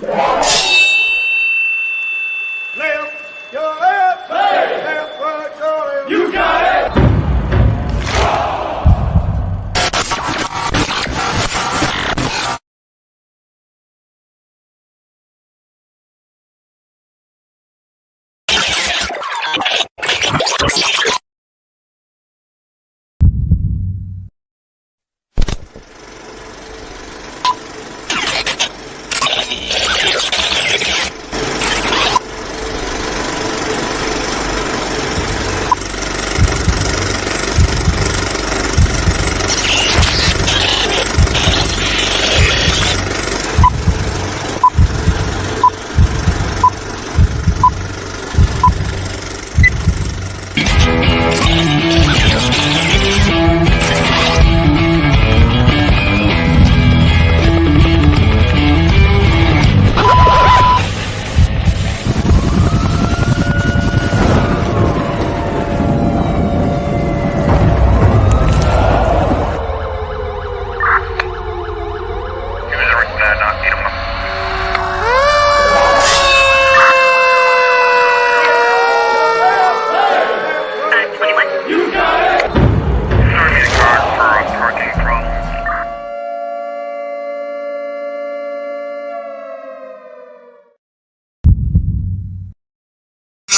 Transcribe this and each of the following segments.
Left, your left, hey. Left, right, your left. You got it.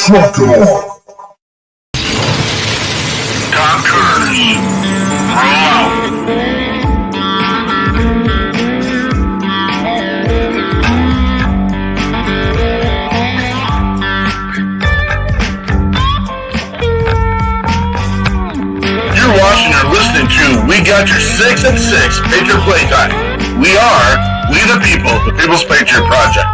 Truck it on. Tom Cruise, roll out. You're watching or listening to We Got Your 6 and 6 Patriot Playtime. We the people, the People's Patriot Project.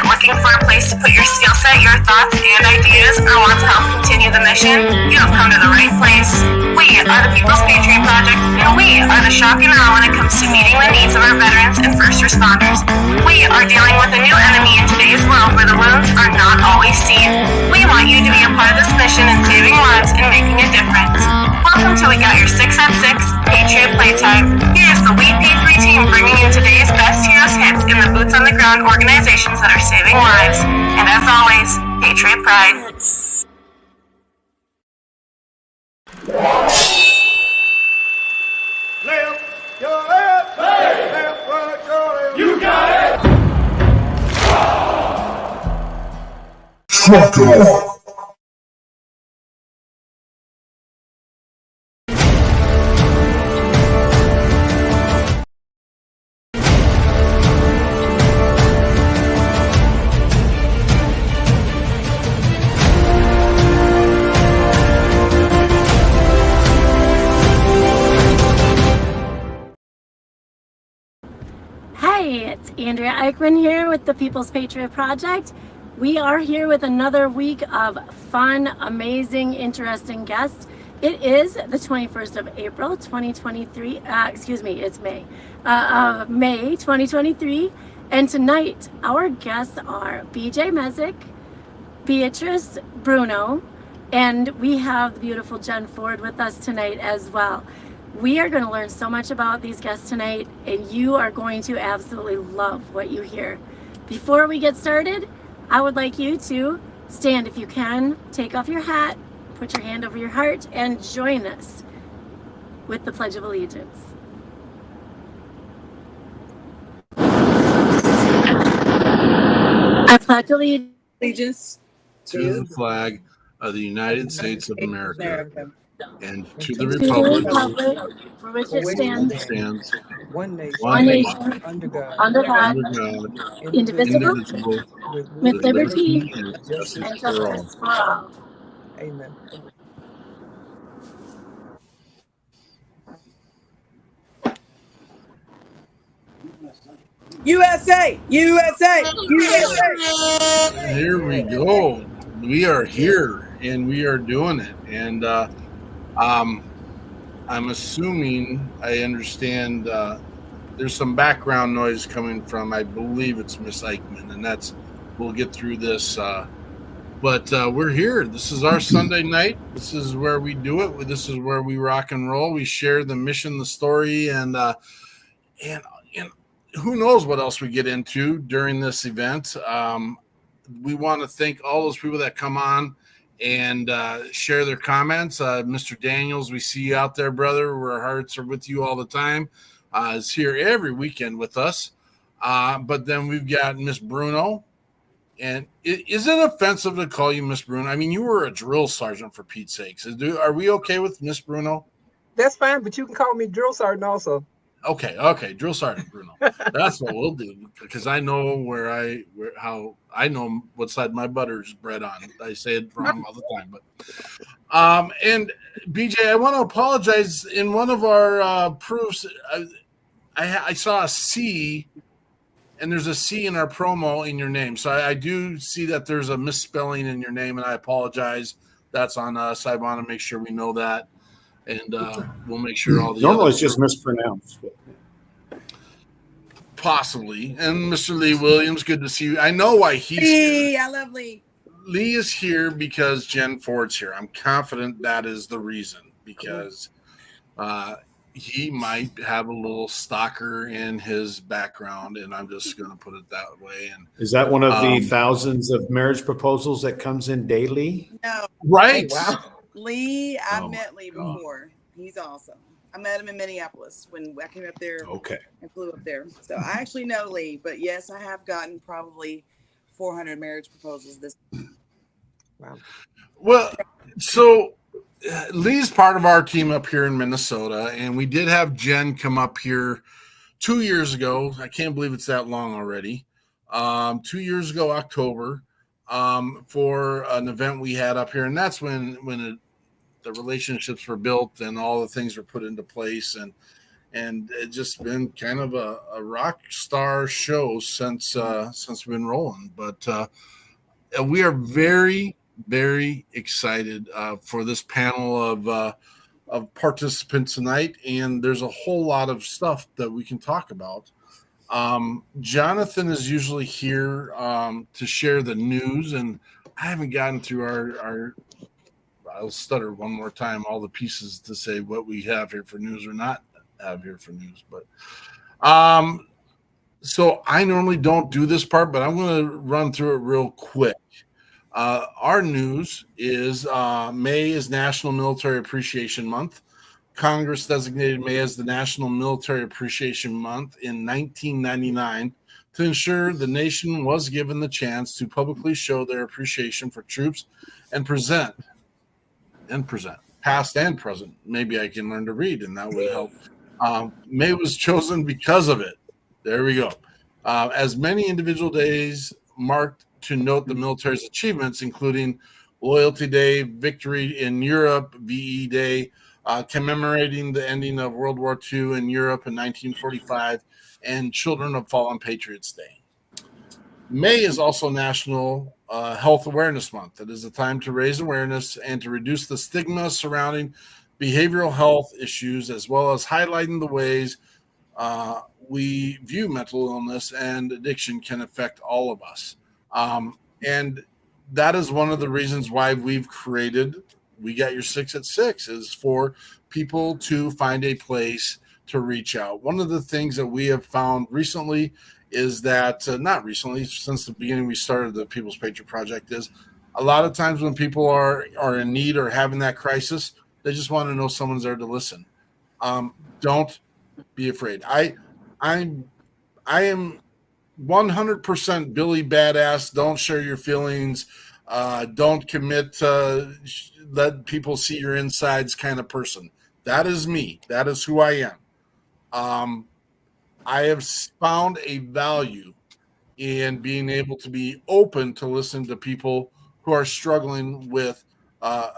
Looking for a place to put your skill set, your thoughts, and ideas, or want to help continue the mission? You have come to the right place. We are the People's Patriot Project, and we are the shock and awe when it comes to meeting the needs of our veterans and first responders. We are dealing with a new enemy in today's world where the wounds are not always seen. We want you to be a part of this mission in saving lives and making a difference. Welcome to We Got Your 6 at 6 Patriot Playtime. Here's the WeP3 Team bringing you today's best heroes hits in the boots on the ground organizations that are saving lives. And as always, Patriot Pride. Left, your left, hey. Left, right, your left. You got it. Truck it on. Hey, it's Andrea Eichmann here with the People's Patriot Project. We are here with another week of fun, amazing, interesting guests. It is the 21st of April, 2023. It's May. May 2023. And tonight, our guests are Mezeck, Beatrice Bruno, and we have the beautiful Jenn Ford with us tonight as well. We are going to learn so much about these guests tonight, and you are going to absolutely love what you hear. Before we get started, I would like you to stand if you can, take off your hat, put your hand over your heart, and join us with the Pledge of Allegiance. I pledge allegiance to the flag of the United States of America and to the republic for which it stands, one one nation, nation, under God, indivisible, with liberty and and justice for all. justice for all. Amen. USA! USA! USA! Here we go. We are here and we are doing it. And I'm assuming I understand there's some background noise coming from, I believe it's Miss Eichmann, and we'll get through this. But we're here. This is our Sunday night. This is where we do it. This is where we rock and roll. We share the mission, the story, and who knows what else we get into during this event. We want to thank all those people that come on and share their comments. Mr. Daniels, we see you out there, brother. Our hearts are with you all the time. Is here every weekend with us. But then we've got Miss Bruno. And is it offensive to call you Miss Bruno? I mean, you were a drill sergeant, for Pete's sakes. Are we okay with Miss Bruno? That's fine, but you can call me drill sergeant also. Okay, drill sergeant Bruno. That's what we'll do, because I know how I know what side my butter's bread on. I say it wrong all the time, but and BJ, I want to apologize. In one of our proofs, I saw a C, and there's a C in our promo in your name, so I do see that there's a misspelling in your name, and I apologize. That's on us. I want to make sure we know that. And we'll make sure all the normally it's just mispronounced. Possibly. And Mr. Lee Williams, good to see you. I know why he's here. I love Lee. Lee is here because Jenn Ford's here. I'm confident that is the reason, because he might have a little stalker in his background, and I'm just going to put it that way. And is that one of the thousands of marriage proposals that comes in daily? No. Right. Oh, wow. Lee, I've met Lee before. He's awesome. I met him in Minneapolis when I came up there. Okay. And flew up there. So I actually know Lee, but yes, I have gotten probably 400 marriage proposals this. Wow. Well, so Lee's part of our team up here in Minnesota, and we did have Jenn come up here 2 years ago. I can't believe it's that long already. 2 years ago, October. For an event we had up here, and that's when the relationships were built and all the things were put into place, and it's just been kind of a rock star show since we've been rolling. But we are very, very excited for this panel of participants tonight, and there's a whole lot of stuff that we can talk about. Jonathan is usually here to share the news, and I haven't gotten through our I'll stutter one more time, all the pieces to say what we have here for news or not have here for news. But so I normally don't do this part, but I'm going to run through it real quick. Our news is May is National Military Appreciation Month. Congress designated May as the National Military Appreciation Month in 1999 to ensure the nation was given the chance to publicly show their appreciation for troops and present, past and present. Maybe I can learn to read, and that would help. May was chosen because of it. There we go. As many individual days marked to note the military's achievements, including Loyalty Day, Victory in Europe, VE Day, commemorating the ending of World War II in Europe in 1945, and Children of Fallen Patriots Day. May is also National Health Awareness Month. It is a time to raise awareness and to reduce the stigma surrounding behavioral health issues, as well as highlighting the ways we view mental illness and addiction can affect all of us. And that is one of the reasons why we've created We Got Your 6 at 6, is for people to find a place to reach out. One of the things that we have found recently is that, not recently, since the beginning we started the People's Patriot Project, is a lot of times when people are in need or having that crisis, they just want to know someone's there to listen. Don't be afraid. I am 100% Billy Badass. Don't share your feelings. Don't commit to let people see your insides kind of person. That is me. That is who I am. I have found a value in being able to be open to listen to people who are struggling with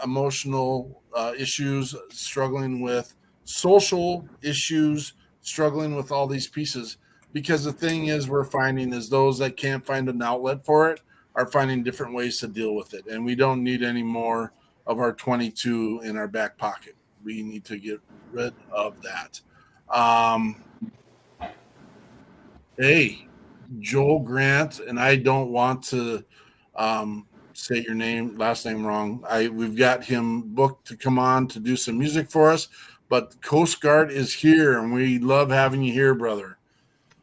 emotional issues, struggling with social issues, struggling with all these pieces. Because the thing is, we're finding is those that can't find an outlet for it are finding different ways to deal with it. And we don't need any more of our 22 in our back pocket. We need to get rid of that. Hey, Joel Grant, and I don't want to say your last name wrong. We've got him booked to come on to do some music for us, but Coast Guard is here, and we love having you here, brother.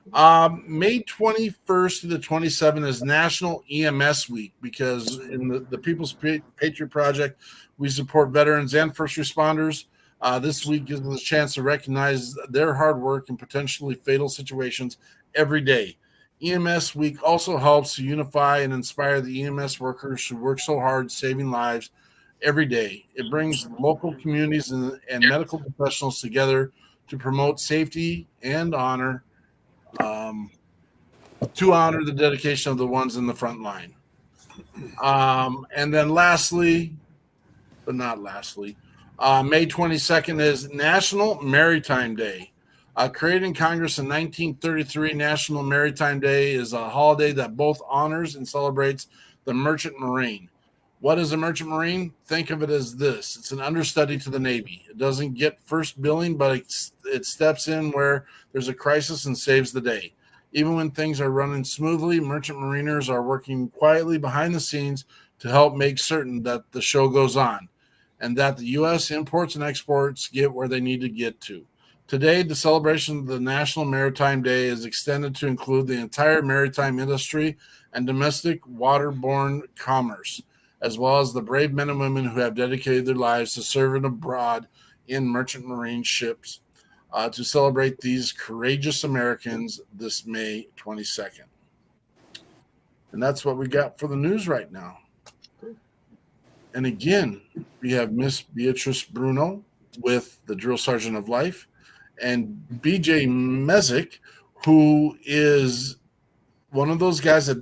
May 21st to the 27th is National EMS Week, because in the People's Patriot Project, we support veterans and first responders. This week gives us a chance to recognize their hard work in potentially fatal situations every day. EMS Week also helps to unify and inspire the EMS workers who work so hard saving lives every day. It brings local communities and medical professionals together to promote safety and honor, to honor the dedication of the ones in the front line. And then lastly, but not lastly, May 22nd is National Maritime Day. Created in Congress in 1933, National Maritime Day is a holiday that both honors and celebrates the merchant marine. What is a merchant marine? Think of it as this. It's an understudy to the Navy. It doesn't get first billing, but it steps in where there's a crisis and saves the day. Even when things are running smoothly, merchant mariners are working quietly behind the scenes to help make certain that the show goes on and that the U.S. imports and exports get where they need to get to. Today, the celebration of the National Maritime Day is extended to include the entire maritime industry and domestic waterborne commerce, as well as the brave men and women who have dedicated their lives to serving abroad in merchant marine ships. To celebrate these courageous Americans this May 22nd. And that's what we got for the news right now. And again, we have Miss Beatrice Bruno with the Drill Sergeant of Life, and BJ Mezeck, who is one of those guys that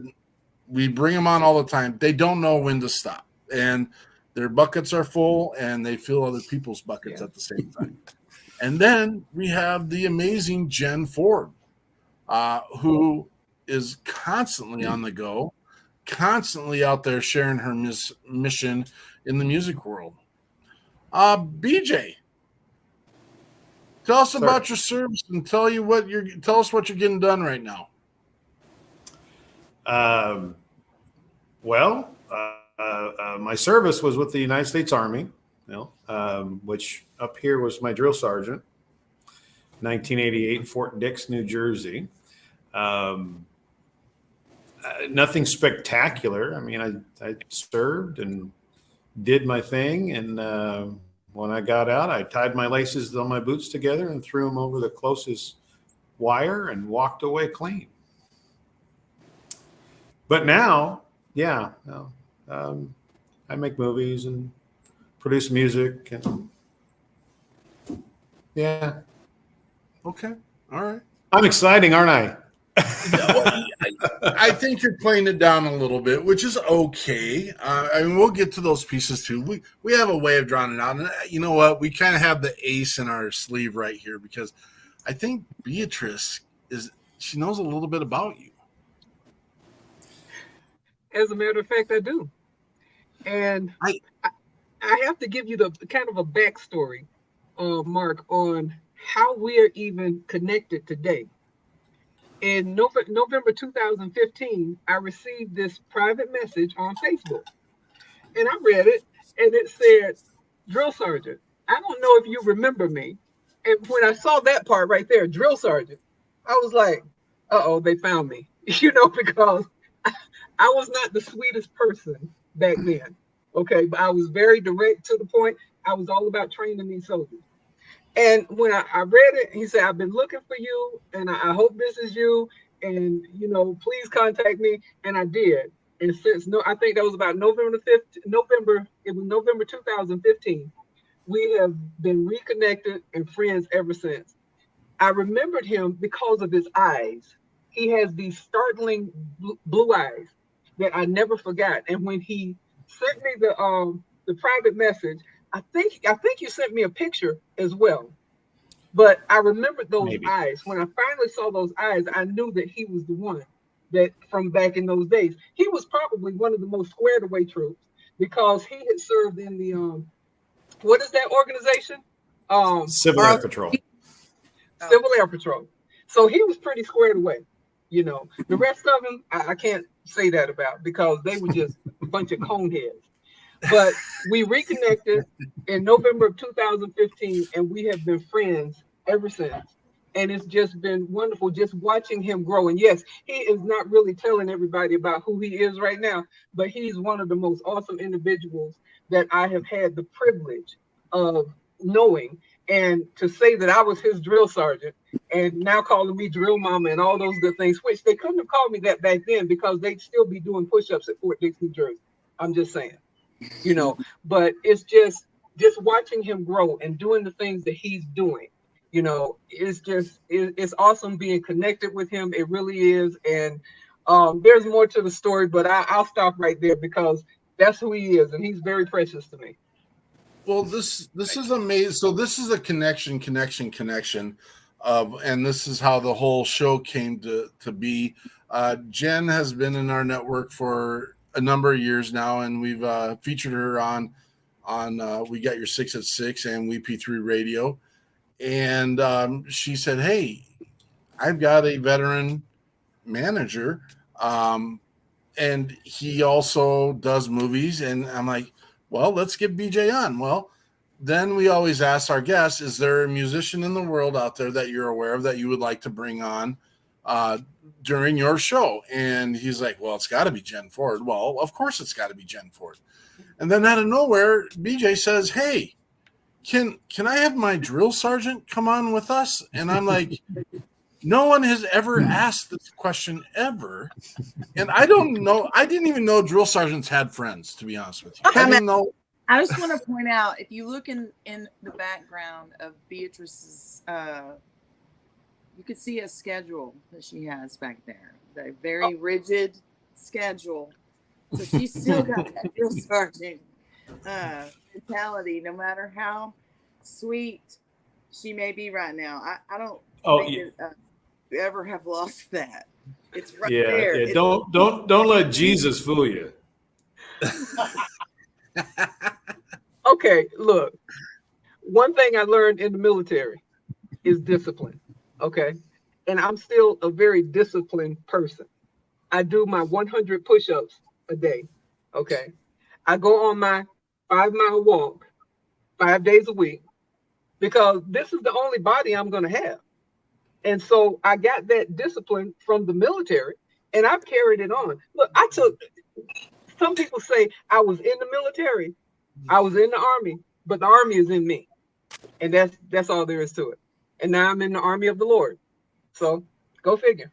we bring them on all the time. They don't know when to stop, and their buckets are full, and they fill other people's buckets at the same time. And then we have the amazing Jenn Ford, who is constantly on the go, constantly out there sharing her mission in the music world. BJ, tell us about your service and tell us what you're getting done right now. My service was with the United States Army, which up here was my drill sergeant, 1988, Fort Dix, New Jersey. Nothing spectacular. I mean, I served and did my thing, and when I got out, I tied my laces on my boots together and threw them over the closest wire and walked away clean. But now, I make movies and produce music, and Okay, all right. I'm exciting, aren't I? I think you're playing it down a little bit, which is okay. I mean, we'll get to those pieces too. We have a way of drawing it out, and you know what? We kind of have the ace in our sleeve right here, because I think Beatrice she knows a little bit about you. As a matter of fact, I do, and I have to give you the kind of a backstory, Mark, on how we are even connected today. In November 2015, I received this private message on Facebook, and I read it, and it said, "Drill Sergeant, I don't know if you remember me." And when I saw that part right there, Drill Sergeant, I was like, uh-oh, they found me, because I was not the sweetest person back then, okay? But I was very direct to the point. I was all about training these soldiers. And when I read it, he said, "I've been looking for you, and I hope this is you, and, please contact me." And I did. And since, I think that was about November 2015, we have been reconnected and friends ever since. I remembered him because of his eyes. He has these startling blue eyes that I never forgot. And when he sent me the private message, I think you sent me a picture as well, but I remembered those eyes. When I finally saw those eyes, I knew that he was the one. that from back in those days. He was probably one of the most squared away troops because he had served in the what is that organization? Civil Air Patrol. Civil Air Patrol. So he was pretty squared away. You know, the rest of them, I can't say that about because they were just a bunch of coneheads. But we reconnected in November of 2015, and we have been friends ever since. And it's just been wonderful just watching him grow. And yes, he is not really telling everybody about who he is right now, but he's one of the most awesome individuals that I have had the privilege of knowing. And to say that I was his drill sergeant and now calling me drill mama and all those good things, which they couldn't have called me that back then because they'd still be doing push-ups at Fort Dix, New Jersey. I'm just saying, you know, but it's just watching him grow and doing the things that he's doing. You know, it's awesome being connected with him. It really is. And there's more to the story, but I'll stop right there because that's who he is. And he's very precious to me. Well, this is amazing. So this is a connection. And this is how the whole show came to be. Jenn has been in our network for a number of years now, and we've featured her on We Got Your 6 at 6 and WeP3 Radio. And she said, hey, I've got a veteran manager, and he also does movies. And I'm like, well, let's get BJ on. Well, then we always ask our guests, is there a musician in the world out there that you're aware of that you would like to bring on during your show? And he's like, well, it's got to be Jenn Ford. Well, of course it's got to be Jenn Ford. And then out of nowhere, BJ says, hey, can I have my drill sergeant come on with us? And I'm like, no one has ever asked this question ever. And I don't know. I didn't even know drill sergeants had friends, to be honest with you. I didn't know. I just want to point out, if you look in the background of Beatrice's, you could see a schedule that she has back there. The very rigid schedule. So she's still got that drill sergeant mentality, no matter how sweet she may be right now. I don't think that you ever have lost that. It's right there. Yeah. Don't let Jesus fool you. Okay, look. One thing I learned in the military is discipline. Okay, and I'm still a very disciplined person. I do my 100 push-ups a day. Okay, I go on my 5-mile walk 5 days a week because this is the only body I'm going to have. And so I got that discipline from the military and I've carried it on. Look, some people say I was in the military, I was in the Army, but the Army is in me. And that's all there is to it. And now I'm in the Army of the Lord. So go figure.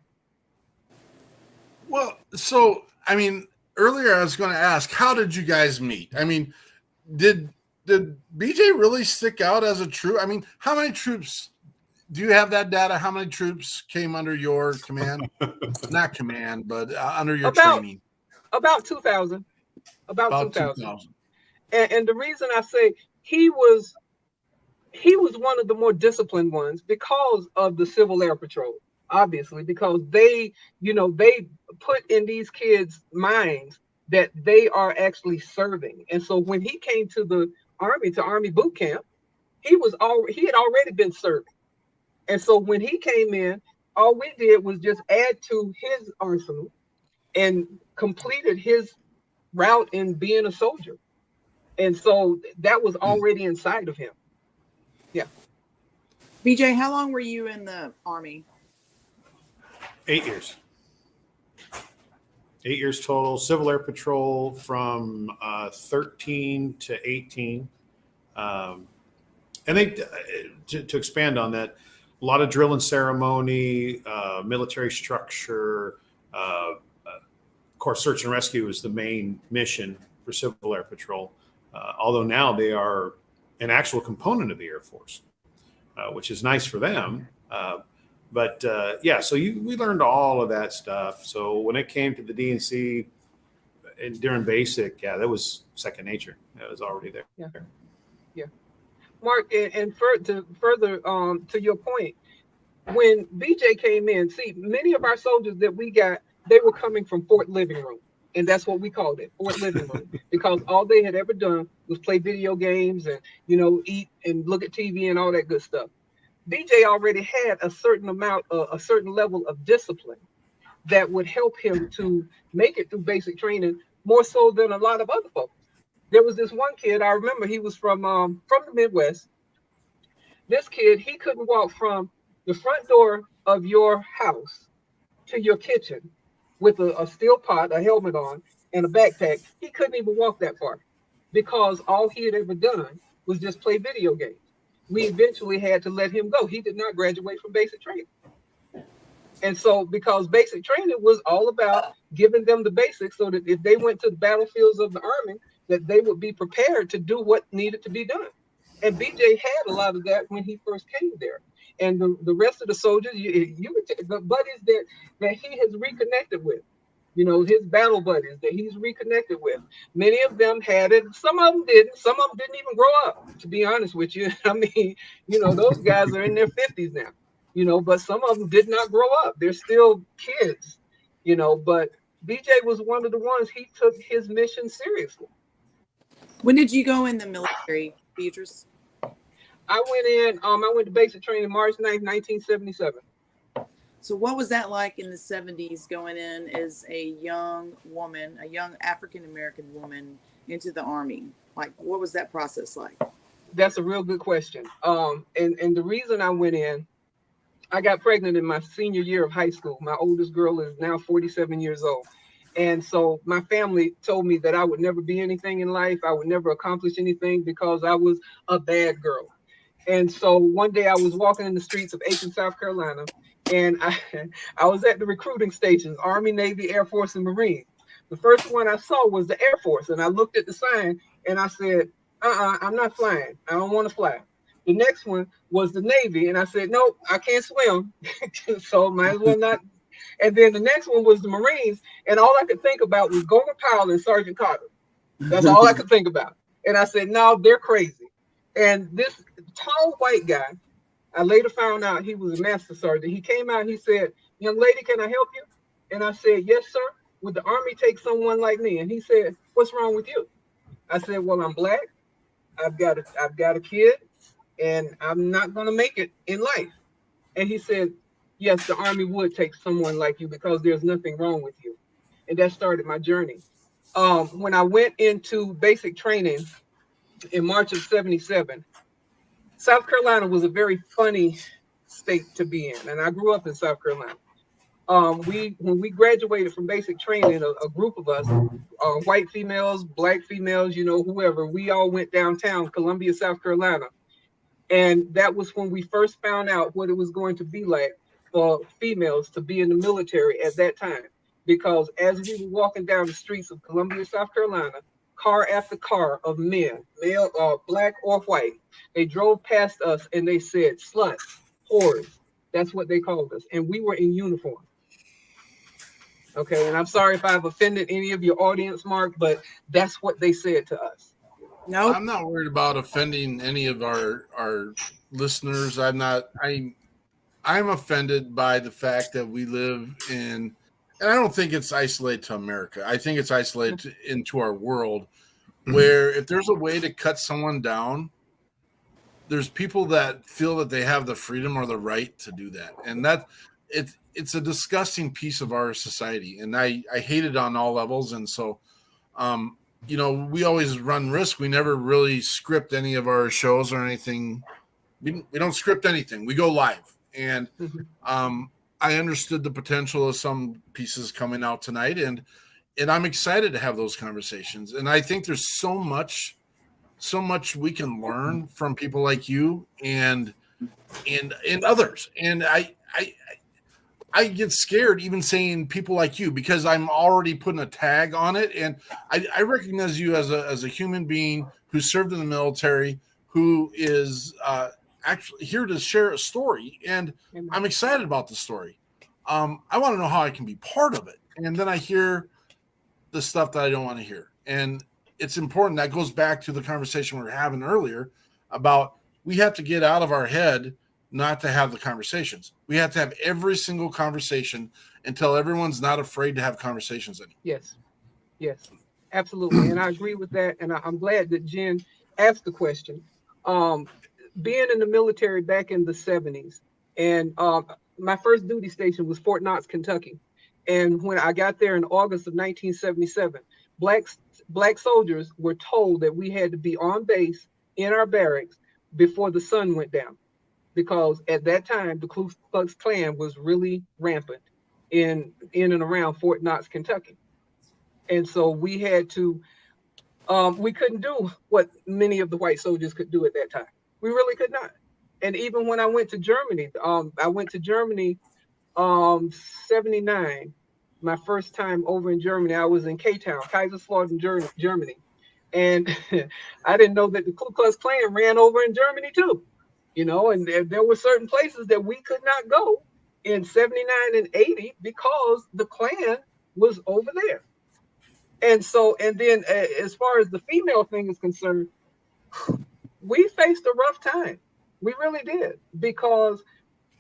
Well, so, I mean, earlier I was going to ask, how did you guys meet? I mean, did BJ really stick out as a troop? I mean, how many troops, do you have that data? How many troops came under your command? Not command, but under your training? About 2,000. About 2,000. And the reason I say he was one of the more disciplined ones because of the Civil Air Patrol, obviously, because they put in these kids' minds that they are actually serving. And so when he came to the Army, to Army boot camp, he had already been serving. And so when he came in, all we did was just add to his arsenal and completed his route in being a soldier. And so that was already inside of him. Yeah. BJ, how long were you in the Army? 8 years. 8 years total. Civil Air Patrol from 13 to 18. And they, to expand on that, a lot of drill and ceremony, military structure. Of course, search and rescue is the main mission for Civil Air Patrol. Although now they are an actual component of the Air Force, which is nice for them. But we learned all of that stuff. So when it came to the DNC and during basic, that was second nature. That was already there. Yeah. Mark, and further to your point, when BJ came in, see, many of our soldiers that we got they were coming from Fort Living Room. And that's what we called it, Fort Living Room, because all they had ever done was play video games and, eat and look at TV and all that good stuff. BJ already had a certain amount, a certain level of discipline that would help him to make it through basic training more so than a lot of other folks. There was this one kid, I remember he was from the Midwest. This kid, he couldn't walk from the front door of your house to your kitchen with a steel pot, a helmet on, and a backpack. He couldn't even walk that far because all he had ever done was just play video games. We eventually had to let him go. He did not graduate from basic training. And so, because basic training was all about giving them the basics so that if they went to the battlefields of the Army, that they would be prepared to do what needed to be done. And BJ had a lot of that when he first came there. And the rest of the soldiers, the buddies that he has reconnected with, his battle buddies that he's reconnected with, many of them had it. Some of them didn't. Some of them didn't even grow up, to be honest with you. I mean, those guys are in their 50s now, but some of them did not grow up. They're still kids, but BJ was one of the ones, he took his mission seriously. When did you go in the military, Beatrice? I went to basic training March 9th, 1977. So what was that like in the 70s going in as a young woman, a young African-American woman into the Army? Like, what was that process like? That's a real good question. And the reason I went in, I got pregnant in my senior year of high school. My oldest girl is now 47 years old. And so my family told me that I would never be anything in life. I would never accomplish anything because I was a bad girl. And so one day I was walking in the streets of Aiken, South Carolina, and I was at the recruiting stations, Army, Navy, Air Force, and Marines. The first one I saw was the Air Force, and I looked at the sign and I said, I'm not flying. I don't want to fly. The next one was the Navy, and I said, nope, I can't swim, so might as well not. And then the next one was the Marines, and all I could think about was Gomer Powell and Sergeant Carter. That's all I could think about. And I said, no, they're crazy. And this tall white guy, I later found out he was a master sergeant. He came out, he said, young lady, can I help you? And I said, yes, sir. Would the Army take someone like me? And he said, what's wrong with you? I said, well, I'm black. I've got a kid, and I'm not going to make it in life. And he said, yes, the Army would take someone like you because there's nothing wrong with you. And that started my journey. When I went into basic training in March of 77, South Carolina was a very funny state to be in. And I grew up in South Carolina. When we graduated from basic training, a group of us, white females, black females, whoever, we all went downtown, Columbia, South Carolina. And that was when we first found out what it was going to be like for females to be in the military at that time. Because as we were walking down the streets of Columbia, South Carolina, car after car of men, male, black or white, they drove past us and they said, sluts, whores. That's what they called us. And we were in uniform. Okay, and I'm sorry if I've offended any of your audience, Mark, but that's what they said to us. No, I'm not worried about offending any of our listeners. I'm offended by the fact that we live in, and I don't think it's isolated to America. I think it's isolated into our world, where if there's a way to cut someone down, there's people that feel that they have the freedom or the right to do that. And it's a disgusting piece of our society. And I hate it on all levels. And so, we always run risk. We never really script any of our shows or anything. We don't script anything. We go live. And I understood the potential of some pieces coming out tonight. And I'm excited to have those conversations. And I think there's so much we can learn from people like you and others. And I get scared even saying people like you, because I'm already putting a tag on it. And I recognize you as a human being who served in the military, who is actually here to share a story. And I'm excited about the story. I want to know how I can be part of it. And then I hear the stuff that I don't want to hear. And it's important. That goes back to the conversation we were having earlier about we have to get out of our head not to have the conversations. We have to have every single conversation until everyone's not afraid to have conversations anymore. Yes, absolutely. And I agree with that. And I'm glad that Jenn asked the question. Being in the military back in the 70s, and my first duty station was Fort Knox, Kentucky. And when I got there in August of 1977, black soldiers were told that we had to be on base in our barracks before the sun went down, because at that time the Ku Klux Klan was really rampant in and around Fort Knox, Kentucky. And so we had to, we couldn't do what many of the white soldiers could do at that time. We really could not. And even when I went to Germany, 79. My first time over in Germany, I was in K-Town, Kaiserslautern, Germany. And I didn't know that the Ku Klux Klan ran over in Germany too. You know, and there were certain places that we could not go in 79 and 80 because the Klan was over there. And so, and then as far as the female thing is concerned, we faced a rough time. We really did, because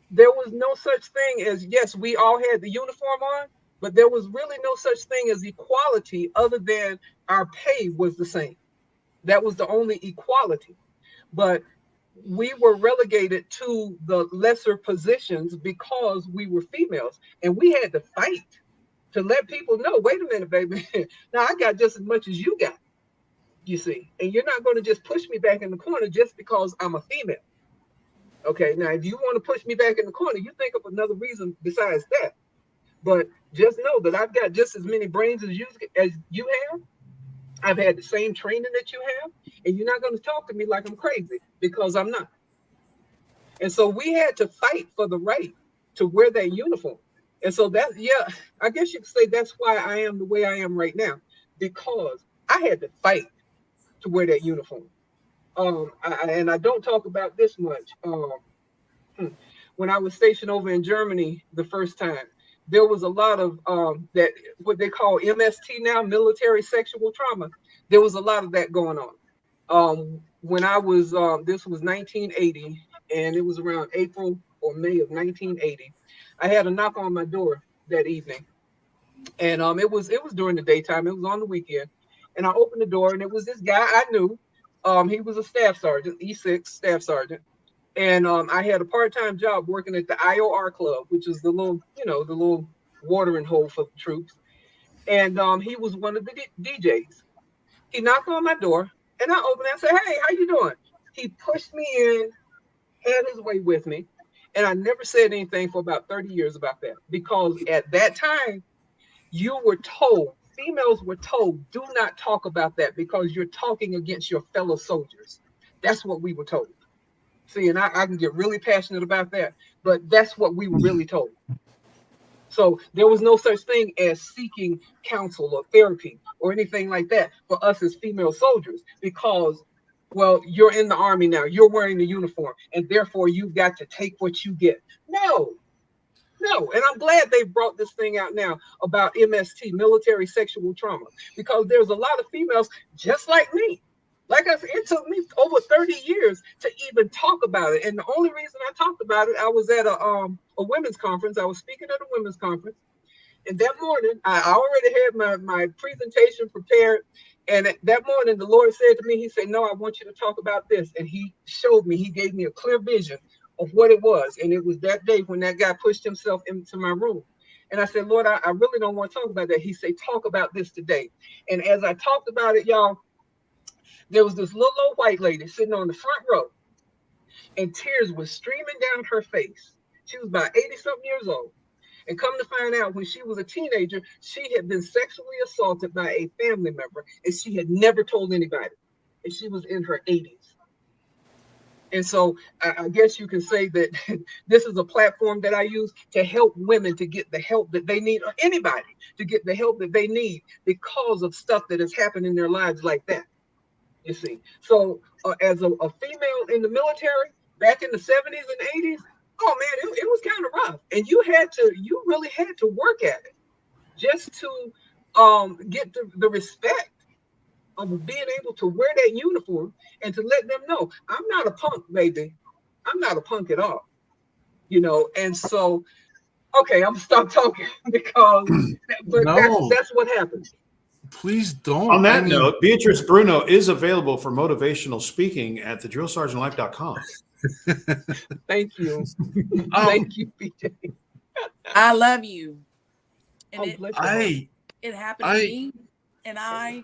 there was no such thing as, yes, we all had the uniform on, but there was really no such thing as equality other than our pay was the same. That was the only equality. But we were relegated to the lesser positions because we were females, and we had to fight to let people know, wait a minute, baby, now I got just as much as you got, you see, and you're not going to just push me back in the corner just because I'm a female. Okay, now if you want to push me back in the corner, you think of another reason besides that. But just know that I've got just as many brains as you have. I've had the same training that you have, and you're not going to talk to me like I'm crazy, because I'm not. And so we had to fight for the right to wear that uniform. And so that, yeah, I guess you could say that's why I am the way I am right now, because I had to fight to wear that uniform. And I don't talk about this much. When I was stationed over in Germany the first time, there was a lot of that, what they call MST now, military sexual trauma. There was a lot of that going on. When I was, this was 1980, and it was around April or May of 1980. I had a knock on my door that evening, and it was during the daytime. It was on the weekend, and I opened the door, and it was this guy I knew. He was a staff sergeant, E6 staff sergeant, and I had a part-time job working at the IOR club, which is the little, the little watering hole for the troops. And he was one of the DJs. He knocked on my door, and I opened it and said, "Hey, how you doing?" He pushed me in, had his way with me. And I never said anything for about 30 years about that, because at that time, you were told, females were told, do not talk about that because you're talking against your fellow soldiers. That's what we were told. See, and I can get really passionate about that, but that's what we were really told. So there was no such thing as seeking counsel or therapy or anything like that for us as female soldiers, because, well, you're in the Army now, you're wearing the uniform, and therefore you've got to take what you get. No. And I'm glad they brought this thing out now about MST, military sexual trauma, because there's a lot of females just like me. Like I said, it took me over 30 years to even talk about it. And the only reason I talked about it, I was at a women's conference. I was speaking at a women's conference. And that morning, I already had my presentation prepared. And that morning, the Lord said to me, he said, "No, I want you to talk about this." And he showed me, he gave me a clear vision of what it was. And it was that day when that guy pushed himself into my room. And I said, "Lord, I really don't want to talk about that." He said, "Talk about this today." And as I talked about it, y'all, there was this little old white lady sitting on the front row, and tears were streaming down her face. She was about 80-something years old. And come to find out, when she was a teenager, she had been sexually assaulted by a family member, and she had never told anybody. And she was in her 80s. And so I guess you can say that this is a platform that I use to help women to get the help that they need, or anybody to get the help that they need because of stuff that has happened in their lives like that. You see, so as a female in the military back in the 70s and 80s, oh man, it was kind of rough, and you really had to work at it just to get the respect of being able to wear that uniform and to let them know, I'm not a punk, baby. I'm not a punk at all. you know. And so, okay, I'm gonna stop talking because, but No. that's what happens. Please don't. On that note, Beatrice Bruno is available for motivational speaking at thedrillsergeantlife.com. Thank you. Thank you, BJ. I love you. And Oh, bless your heart. it happened to me. And I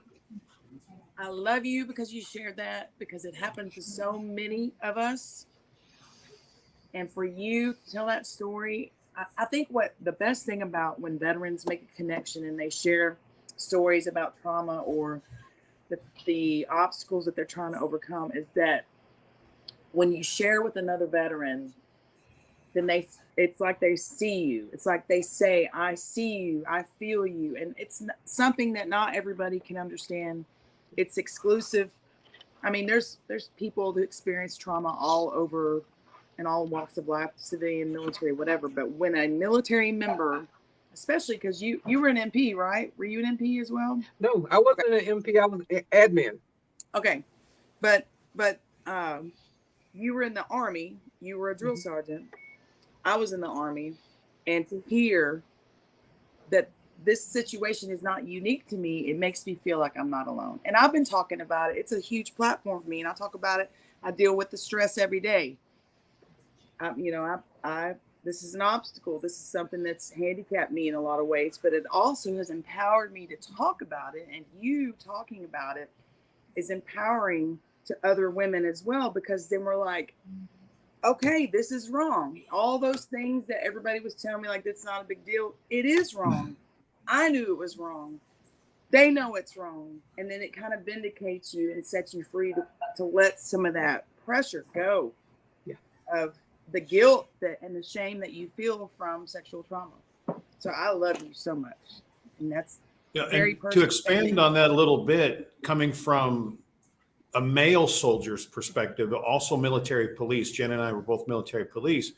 love you because you shared that, because it happened to so many of us. And for you to tell that story, I think what the best thing about when veterans make a connection and they share stories about trauma or the obstacles that they're trying to overcome is that when you share with another veteran, then it's like they see you. It's like they say, I see you, I feel you. And it's something that not everybody can understand. It's exclusive. I mean, there's people who experience trauma all over in all walks of life, civilian, military, whatever. But when a military member, especially because you were an MP, right? Were you an MP as well? No, I wasn't an MP. I was an admin. Okay, but you were in the Army. You were a drill sergeant. I was in the Army, and to hear that this situation is not unique to me, it makes me feel like I'm not alone. And I've been talking about it. It's a huge platform for me, and I talk about it. I deal with the stress every day. This is an obstacle. This is something that's handicapped me in a lot of ways, but it also has empowered me to talk about it. And you talking about it is empowering to other women as well, because then we're like, okay, this is wrong. All those things that everybody was telling me, like, that's not a big deal. It is wrong. I knew it was wrong. They know it's wrong. And then it kind of vindicates you and sets you free to let some of that pressure go of the guilt and the shame that you feel from sexual trauma. So I love you so much. And that's very personal. To expand on that a little bit, coming from a male soldier's perspective, also military police, Jen and I were both military police.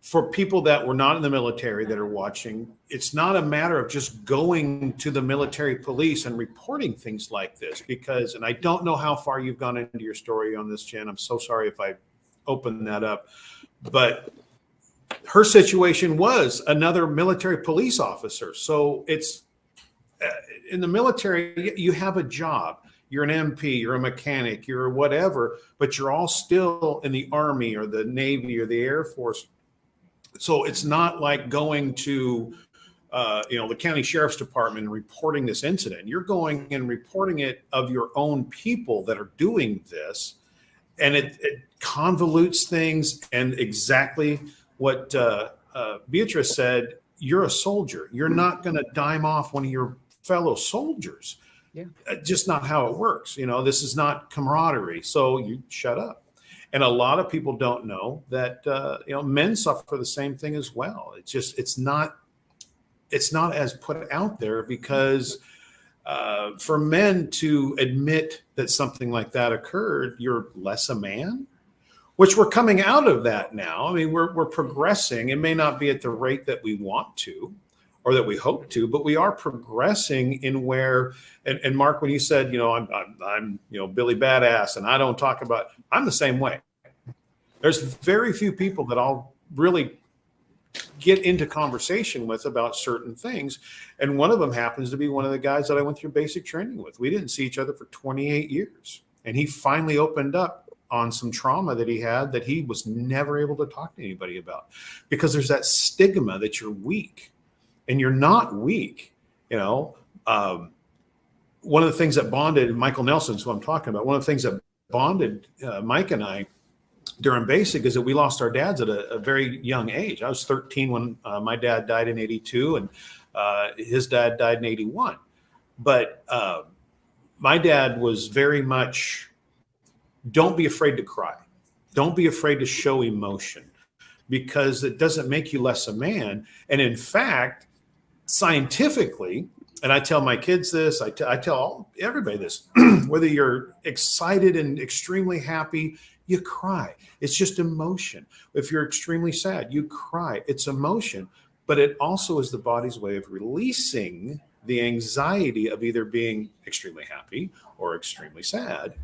For people that were not in the military that are watching, it's not a matter of just going to the military police and reporting things like this, because, and I don't know how far you've gone into your story on this, Jen. I'm so sorry if I opened that up, but her situation was another military police officer. So it's in the military, you have a job. You're an MP, you're a mechanic, you're whatever, but you're all still in the Army or the Navy or the Air Force. So it's not like going to, the county sheriff's department and reporting this incident. You're going and reporting it of your own people that are doing this. And it convolutes things. And exactly what Beatrice said, you're a soldier. You're not going to dime off one of your fellow soldiers. Yeah. Just not how it works. This is not camaraderie. So you shut up. And a lot of people don't know that, men suffer the same thing as well. It's not as put out there, because for men to admit that something like that occurred, you're less a man, which we're coming out of that now. I mean, we're progressing. It may not be at the rate that we want to or that we hope to, but we are progressing in where, and Mark, when you said, I'm Billy Badass and I don't talk about, I'm the same way. There's very few people that I'll really get into conversation with about certain things. And one of them happens to be one of the guys that I went through basic training with. We didn't see each other for 28 years. And he finally opened up on some trauma that he had that he was never able to talk to anybody about, because there's that stigma that you're weak. And you're not weak. One of the things that bonded, Michael Nelson's who I'm talking about, one of the things that bonded Mike and I during basic is that we lost our dads at a very young age. I was 13 when my dad died in 82, and his dad died in 81. But my dad was very much, don't be afraid to cry. Don't be afraid to show emotion, because it doesn't make you less a man. And in fact, scientifically, and I tell my kids this, I tell everybody this, whether you're excited and extremely happy, you cry. It's just emotion. If you're extremely sad, you cry. It's emotion. But it also is the body's way of releasing the anxiety of either being extremely happy or extremely sad.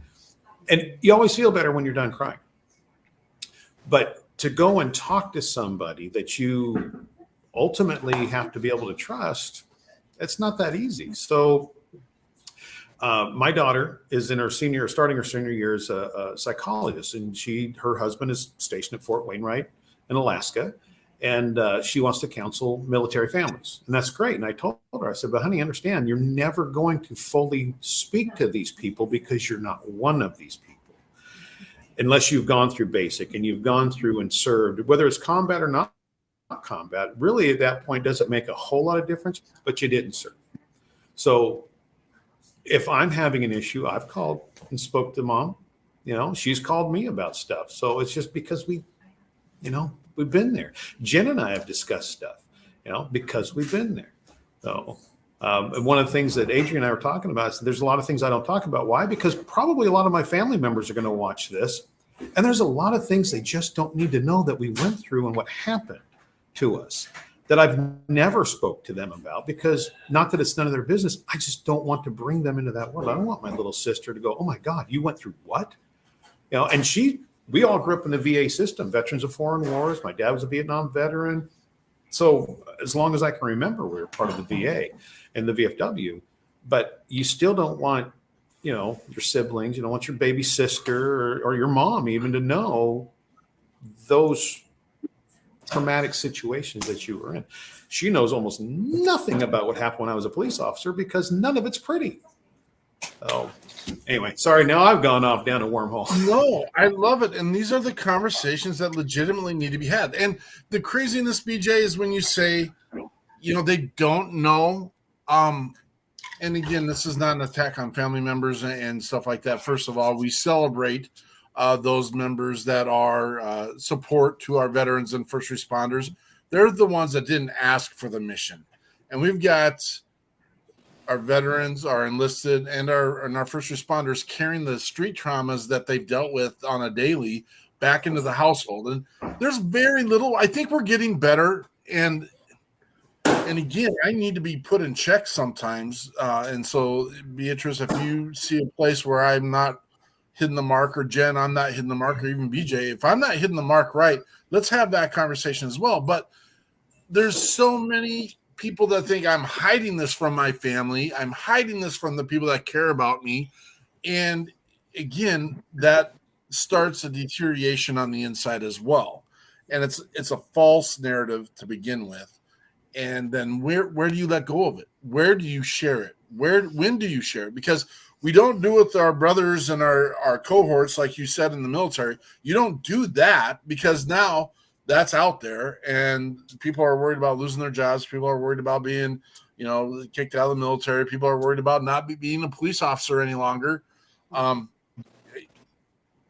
And you always feel better when you're done crying. But to go and talk to somebody that you ultimately have to be able to trust, it's not that easy. So my daughter is in starting her senior year as a psychologist, and her husband is stationed at Fort Wainwright in Alaska, and she wants to counsel military families, and that's great. And I told her, I said, but honey, understand, you're never going to fully speak to these people because you're not one of these people, unless you've gone through basic and you've gone through and served, whether it's combat or not combat. Really, at that point, doesn't make a whole lot of difference, but you didn't serve. So if I'm having an issue, I've called and spoke to mom. She's called me about stuff. So it's just because we've been there. Jen and I have discussed stuff, because we've been there. So and one of the things that Adrian and I were talking about is there's a lot of things I don't talk about. Why? Because probably a lot of my family members are going to watch this. And there's a lot of things they just don't need to know that we went through and what happened to us that I've never spoke to them about, because not that it's none of their business. I just don't want to bring them into that world. I don't want my little sister to go, oh my God, you went through what? And we all grew up in the VA system, veterans of foreign wars. My dad was a Vietnam veteran. So as long as I can remember, we were part of the VA and the VFW, but you still don't want, your siblings, you don't want your baby sister or your mom even to know those traumatic situations that you were in. She knows almost nothing about what happened when I was a police officer because none of it's pretty. Oh, anyway, sorry. Now I've gone off down a wormhole. No, I love it. And these are the conversations that legitimately need to be had. And the craziness, BJ, is when you say, they don't know. And again, this is not an attack on family members and stuff like that. First of all, we celebrate those members that are support to our veterans and first responders. They're the ones that didn't ask for the mission. And we've got our veterans, our enlisted, and our first responders carrying the street traumas that they've dealt with on a daily back into the household. And there's very little. I think we're getting better. And again, I need to be put in check sometimes. And so, Beatrice, if you see a place where I'm not hitting the mark, or Jen, I'm not hitting the mark, or even BJ, if I'm not hitting the mark right, let's have that conversation as well. But there's so many people that think I'm hiding this from my family. I'm hiding this from the people that care about me. And again, that starts a deterioration on the inside as well. And it's a false narrative to begin with. And then where do you let go of it? Where do you share it? When do you share it? Because we don't do it with our brothers and our cohorts, like you said, in the military. You don't do that because now that's out there and people are worried about losing their jobs. People are worried about being, kicked out of the military. People are worried about not being a police officer any longer.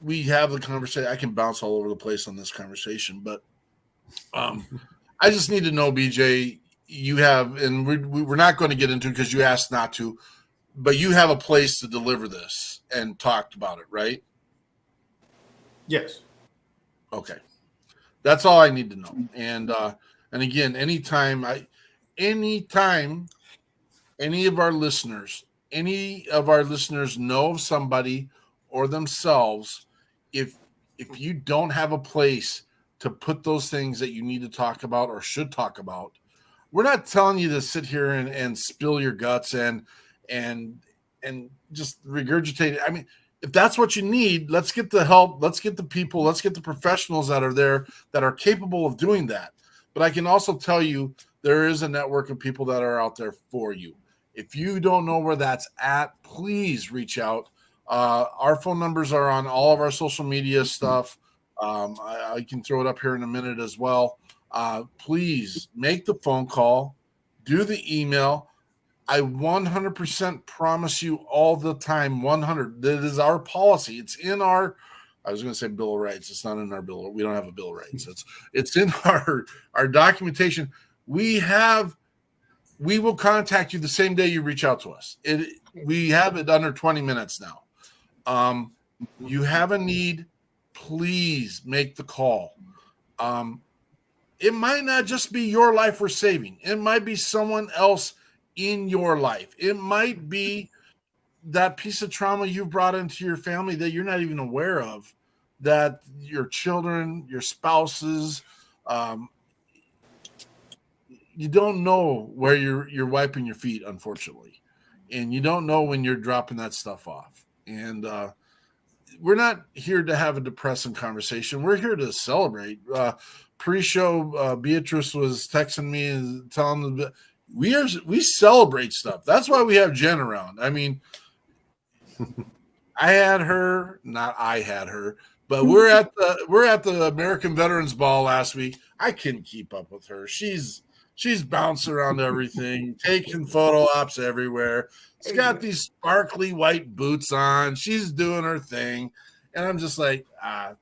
We have the conversation. I can bounce all over the place on this conversation, but I just need to know, BJ, you have, and we're not going to get into it because you asked not to, but you have a place to deliver this and talked about it, right? Yes. Okay. That's all I need to know. And again, anytime any of our listeners know of somebody or themselves, if you don't have a place to put those things that you need to talk about or should talk about, we're not telling you to sit here and spill your guts and just regurgitate it. I mean, if that's what you need, let's get the help. Let's get the people. Let's get the professionals that are there that are capable of doing that. But I can also tell you there is a network of people that are out there for you. If you don't know where that's at, please reach out. Our phone numbers are on all of our social media stuff. I can throw it up here in a minute as well. Please make the phone call, do the email. I 100% promise you all the time, 100. That is our policy. It's in our, I was going to say Bill of Rights. It's not in our bill. We don't have a Bill of Rights. It's in our documentation. We will contact you the same day you reach out to us. We have it under 20 minutes now. You have a need, please make the call. It might not just be your life we're saving. It might be someone else in your life. It might be that piece of trauma you've brought into your family that you're not even aware of that your children, your spouses, you don't know where you're wiping your feet, unfortunately, and you don't know when you're dropping that stuff off. And we're not here to have a depressing conversation. We're here to celebrate. Pre-show, Beatrice was texting me and telling me we celebrate stuff. That's why we have Jenn around. I mean, I had her, but we're at the American Veterans Ball last week. I couldn't keep up with her. She's bouncing around everything, taking photo ops everywhere. She's got these sparkly white boots on. She's doing her thing. And I'm just like,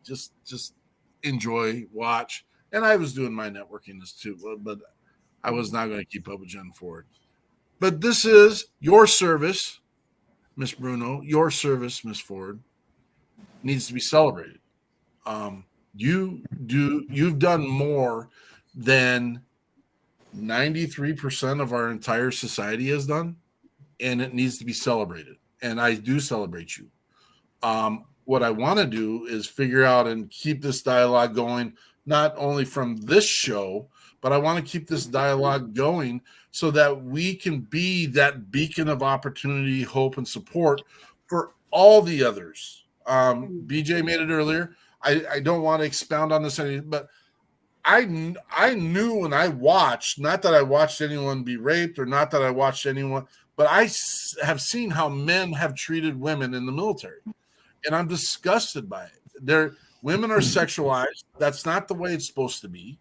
just enjoy, watch. And I was doing my networking this too, but I was not going to keep up with Jenn Ford. But this is your service, Miss Bruno. Your service, Miss Ford, needs to be celebrated. You've done more than 93% of our entire society has done, and it needs to be celebrated. And I do celebrate you. What I want to do is figure out and keep this dialogue going, not only from this show, but I want to keep this dialogue going so that we can be that beacon of opportunity, hope, and support for all the others. BJ made it earlier. I don't want to expound on this, but I knew when I watched, not that I watched anyone be raped or not that I watched anyone, but I have seen how men have treated women in the military. And I'm disgusted by it. Women are sexualized. That's not the way it's supposed to be.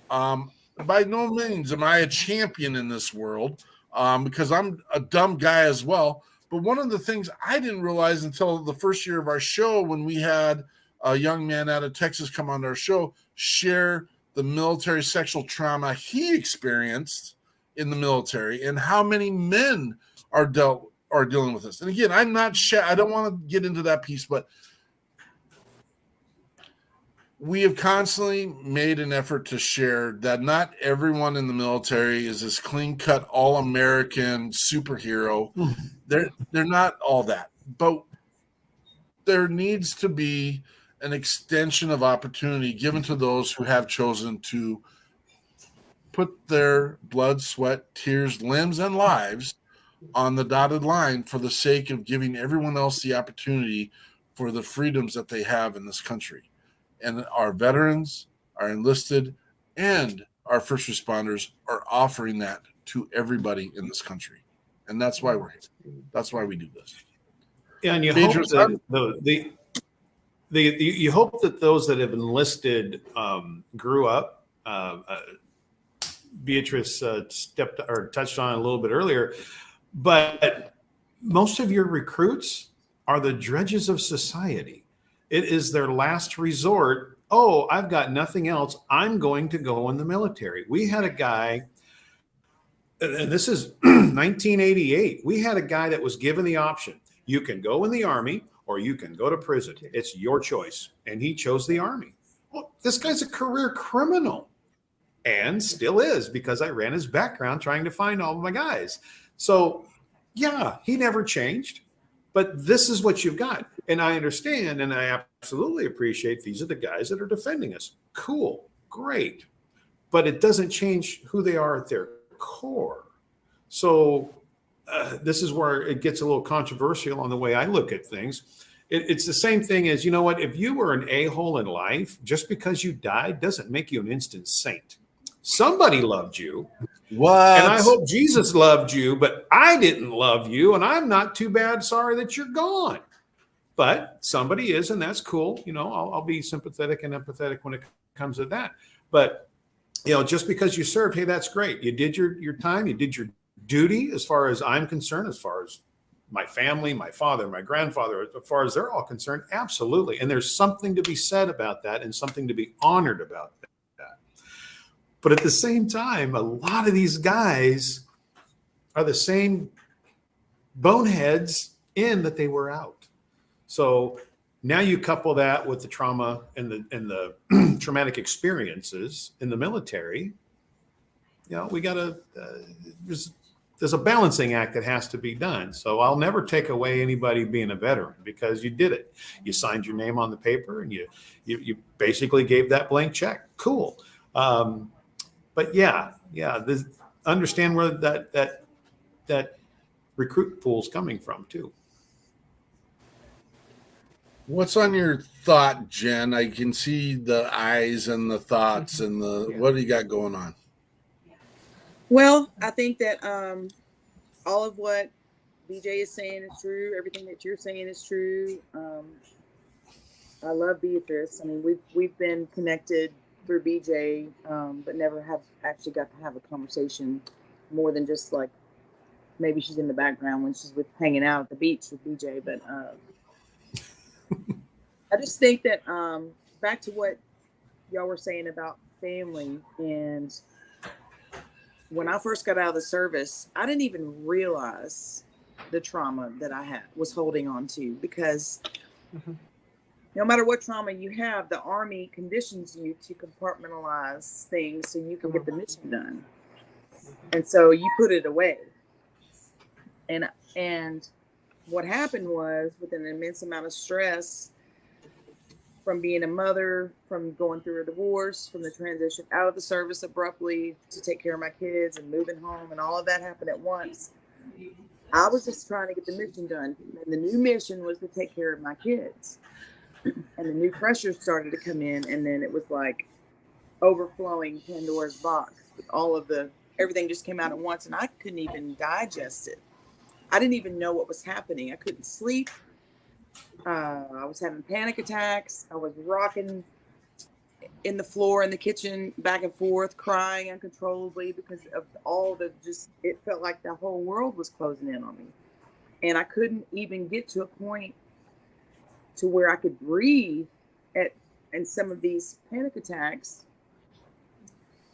By no means am I a champion in this world because I'm a dumb guy as well. But one of the things I didn't realize until the first year of our show, when we had a young man out of Texas come on our show, share the military sexual trauma he experienced in the military and how many men are dealing with this. And again, I don't want to get into that piece, but we have constantly made an effort to share that not everyone in the military is this clean-cut, all-American superhero. They're not all that. But there needs to be an extension of opportunity given to those who have chosen to put their blood, sweat, tears, limbs, and lives on the dotted line for the sake of giving everyone else the opportunity for the freedoms that they have in this country. And our veterans, our enlisted, and our first responders are offering that to everybody in this country. And that's why we're here. That's why we do this. Yeah, and you hope that you hope that those that have enlisted grew up. Beatrice touched on it a little bit earlier, but most of your recruits are the drudges of society. It is their last resort. Oh, I've got nothing else. I'm going to go in the military. We had a guy, and this is 1988. We had a guy that was given the option. You can go in the Army or you can go to prison. It's your choice. And he chose the Army. Well, this guy's a career criminal and still is because I ran his background trying to find all of my guys. So, yeah, he never changed. But this is what you've got. And I understand and I absolutely appreciate these are the guys that are defending us. Cool. Great. But it doesn't change who they are at their core. So this is where it gets a little controversial on the way I look at things. It's the same thing as, you know what, if you were an a-hole in life, just because you died doesn't make you an instant saint. Somebody loved you. What? And I hope Jesus loved you, but I didn't love you, and I'm not too bad sorry that you're gone. But somebody is, and that's cool. You know, I'll be sympathetic and empathetic when it comes to that. But, you know, just because you served, hey, that's great. You did your time. You did your duty as far as I'm concerned, as far as my family, my father, my grandfather, as far as they're all concerned, absolutely. And there's something to be said about that and something to be honored about that. But at the same time, a lot of these guys are the same boneheads in that they were out. So now you couple that with the trauma and the traumatic experiences in the military. You know, we got to there's a balancing act that has to be done. So I'll never take away anybody being a veteran because you did it. You signed your name on the paper and you basically gave that blank check. Cool. But understand where that recruit pool is coming from too. What's on your thought, Jen? I can see the eyes and the thoughts and what do you got going on? Well, I think that all of what BJ is saying is true. Everything that you're saying is true. I love Beatrice. I mean, we've been connected through BJ, but never have actually got to have a conversation more than just like maybe she's in the background when she's hanging out at the beach with BJ. But I just think that back to what y'all were saying about family, and when I first got out of the service, I didn't even realize the trauma that I was holding on to, because no matter what trauma you have, the Army conditions you to compartmentalize things so you can get the mission done. And so you put it away. And what happened was, with an immense amount of stress from being a mother, from going through a divorce, from the transition out of the service abruptly to take care of my kids and moving home, and all of that happened at once. I was just trying to get the mission done. And the new mission was to take care of my kids. And the new pressure started to come in, and then it was like overflowing Pandora's box with everything just came out at once, and I couldn't even digest it. I didn't even know what was happening. I couldn't sleep. I was having panic attacks. I was rocking in the floor in the kitchen back and forth, crying uncontrollably because of it felt like the whole world was closing in on me. And I couldn't even get to a point to where I could breathe in some of these panic attacks.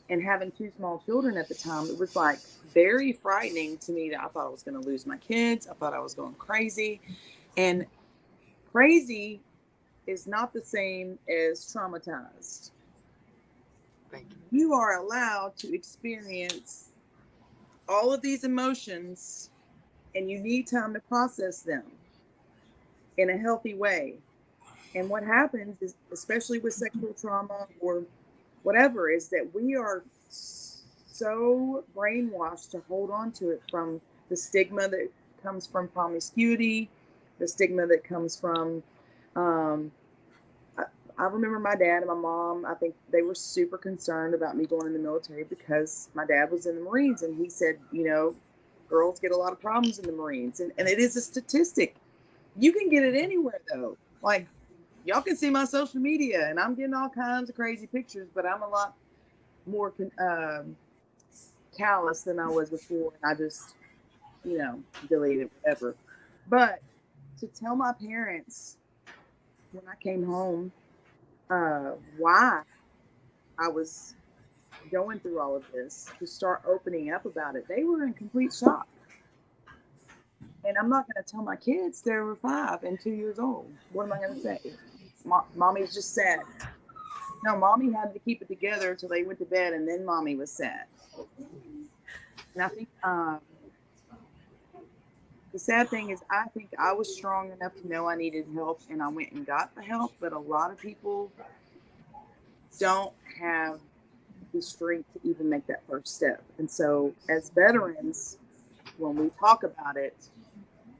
And having 2 small children at the time, it was like very frightening to me that I thought I was going to lose my kids. I thought I was going crazy. And crazy is not the same as traumatized. Thank you. You are allowed to experience all of these emotions, and you need time to process them in a healthy way. And what happens is, especially with sexual trauma or whatever, is that we are so brainwashed to hold on to it, from the stigma that comes from promiscuity, the stigma that comes from, I remember my dad and my mom, I think they were super concerned about me going in the military because my dad was in the Marines, and he said, girls get a lot of problems in the Marines. And it is a statistic. You can get it anywhere though. Like, y'all can see my social media and I'm getting all kinds of crazy pictures, but I'm a lot more callous than I was before. And I just, deleted whatever. But to tell my parents when I came home why I was going through all of this, to start opening up about it, they were in complete shock. And I'm not going to tell my kids they were 5 and 2 years old. What am I going to say? Mommy's just sad. No, mommy had to keep it together until they went to bed, and then mommy was sad. And I think the sad thing is, I think I was strong enough to know I needed help, and I went and got the help. But a lot of people don't have the strength to even make that first step. And so as veterans, when we talk about it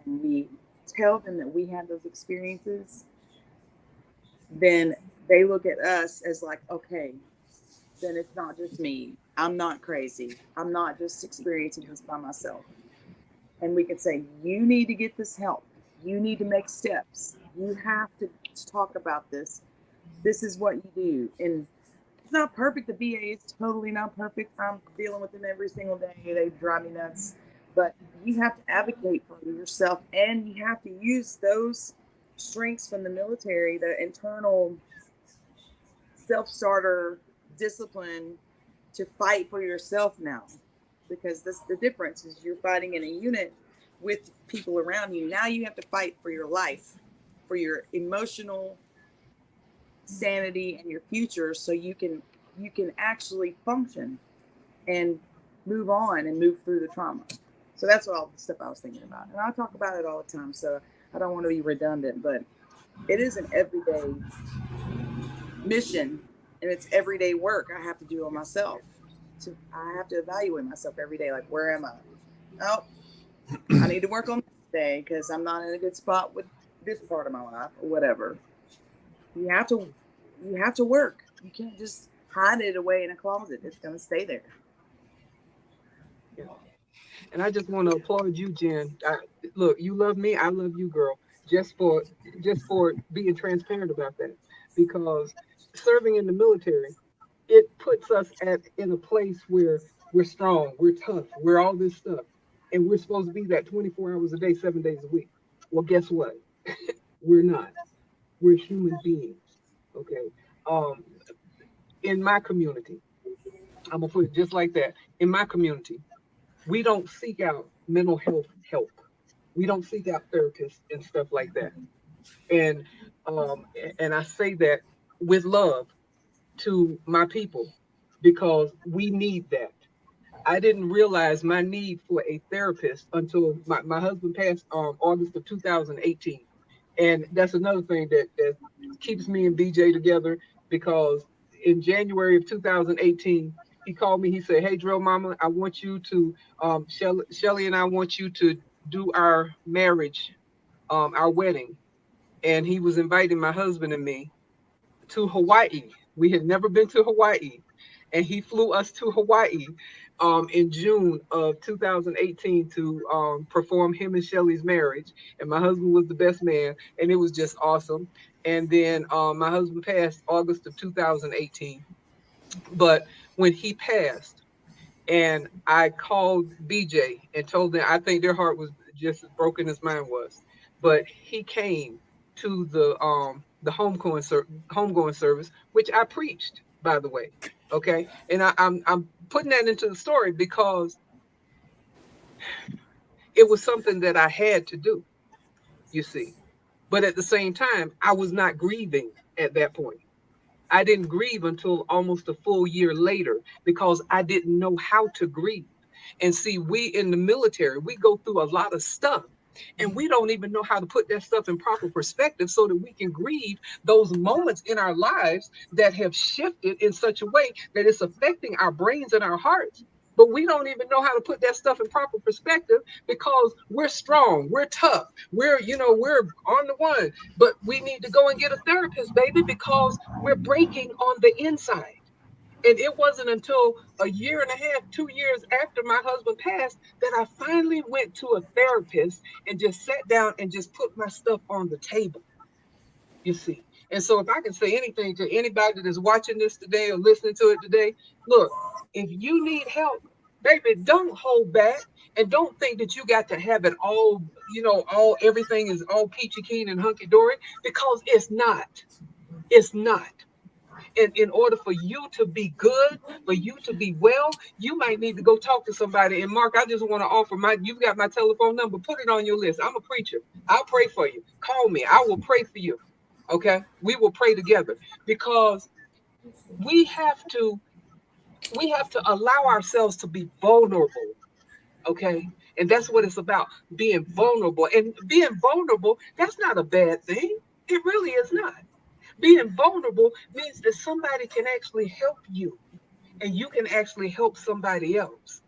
and we tell them that we had those experiences, then they look at us as like, okay, then it's not just me. I'm not crazy. I'm not just experiencing this by myself. And we can say, you need to get this help. You need to make steps. You have to talk about this. This is what you do. And it's not perfect. The VA is totally not perfect. I'm dealing with them every single day. They drive me nuts. But you have to advocate for yourself, and you have to use those strengths from the military, the internal self-starter discipline, to fight for yourself now. Because that's the difference, is you're fighting in a unit with people around you. Now you have to fight for your life, for your emotional sanity and your future, so you can actually function and move on and move through the trauma. So that's all the stuff I was thinking about. And I talk about it all the time, so I don't want to be redundant, but it is an everyday mission, and it's everyday work I have to do on myself. So I have to evaluate myself every day. Like, where am I? Oh, I need to work on this day because I'm not in a good spot with this part of my life or whatever. You have to work. You can't just hide it away in a closet. It's going to stay there. Yeah. And I just want to applaud you, Jen. Look, you love me. I love you, girl. Just for being transparent about that, because serving in the military, it puts us in a place where we're strong, we're tough, we're all this stuff, and we're supposed to be that 24 hours a day, 7 days a week. Well, guess what? We're not. We're human beings. Okay. In my community, I'm gonna put it just like that. In my community, we don't seek out mental health help. We don't seek out therapists and stuff like that. And I say that with love to my people, because we need that. I didn't realize my need for a therapist until my husband passed August of 2018. And that's another thing that keeps me and BJ together, because in January of 2018, he called me. He said, "Hey, Drill Mama, I want you to, Shelly and I want you to do our marriage, our wedding." And he was inviting my husband and me to Hawaii. We had never been to Hawaii. And he flew us to Hawaii in June of 2018 to perform him and Shelly's marriage. And my husband was the best man, and it was just awesome. And then my husband passed August of 2018. But when he passed, and I called BJ and told them, I think their heart was just as broken as mine was. But he came to the homegoing service, which I preached, by the way. Okay, and I'm putting that into the story because it was something that I had to do, you see. But at the same time, I was not grieving at that point. I didn't grieve until almost a full year later, because I didn't know how to grieve. And see, we in the military, we go through a lot of stuff, and we don't even know how to put that stuff in proper perspective so that we can grieve those moments in our lives that have shifted in such a way that it's affecting our brains and our hearts. But we don't even know how to put that stuff in proper perspective, because we're strong, we're tough, we're on the one. But we need to go and get a therapist, baby, because we're breaking on the inside. And it wasn't until a year and a half, 2 years after my husband passed, that I finally went to a therapist and just sat down and just put my stuff on the table, you see. And so if I can say anything to anybody that is watching this today or listening to it today, look, if you need help, baby, don't hold back, and don't think that you got to have it all, everything is all peachy keen and hunky dory, because it's not. It's not. And in order for you to be good, for you to be well, you might need to go talk to somebody. And Mark, I just want to offer you've got my telephone number, put it on your list. I'm a preacher. I'll pray for you. Call me. I will pray for you. Okay. We will pray together, because we have to allow ourselves to be vulnerable. Okay. And that's what it's about, being vulnerable. And being vulnerable, that's not a bad thing. It really is not. Being vulnerable means that somebody can actually help you, and you can actually help somebody else.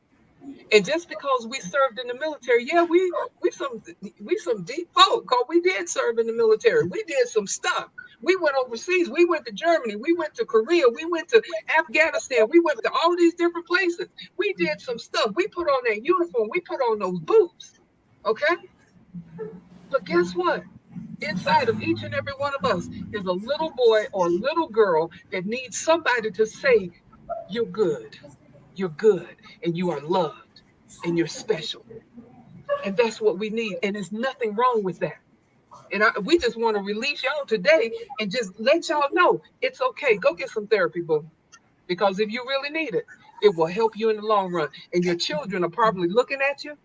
And just because we served in the military, yeah, we some deep folk, because we did serve in the military. We did some stuff. We went overseas. We went to Germany. We went to Korea. We went to Afghanistan. We went to all these different places. We did some stuff. We put on that uniform. We put on those boots. Okay? But guess what? Inside of each and every one of us is a little boy or little girl that needs somebody to say, "You're good, and you are loved, and you're special." And that's what we need. And there's nothing wrong with that. And we just want to release y'all today and just let y'all know it's okay. Go get some therapy, boo. Because if you really need it, it will help you in the long run. And your children are probably looking at you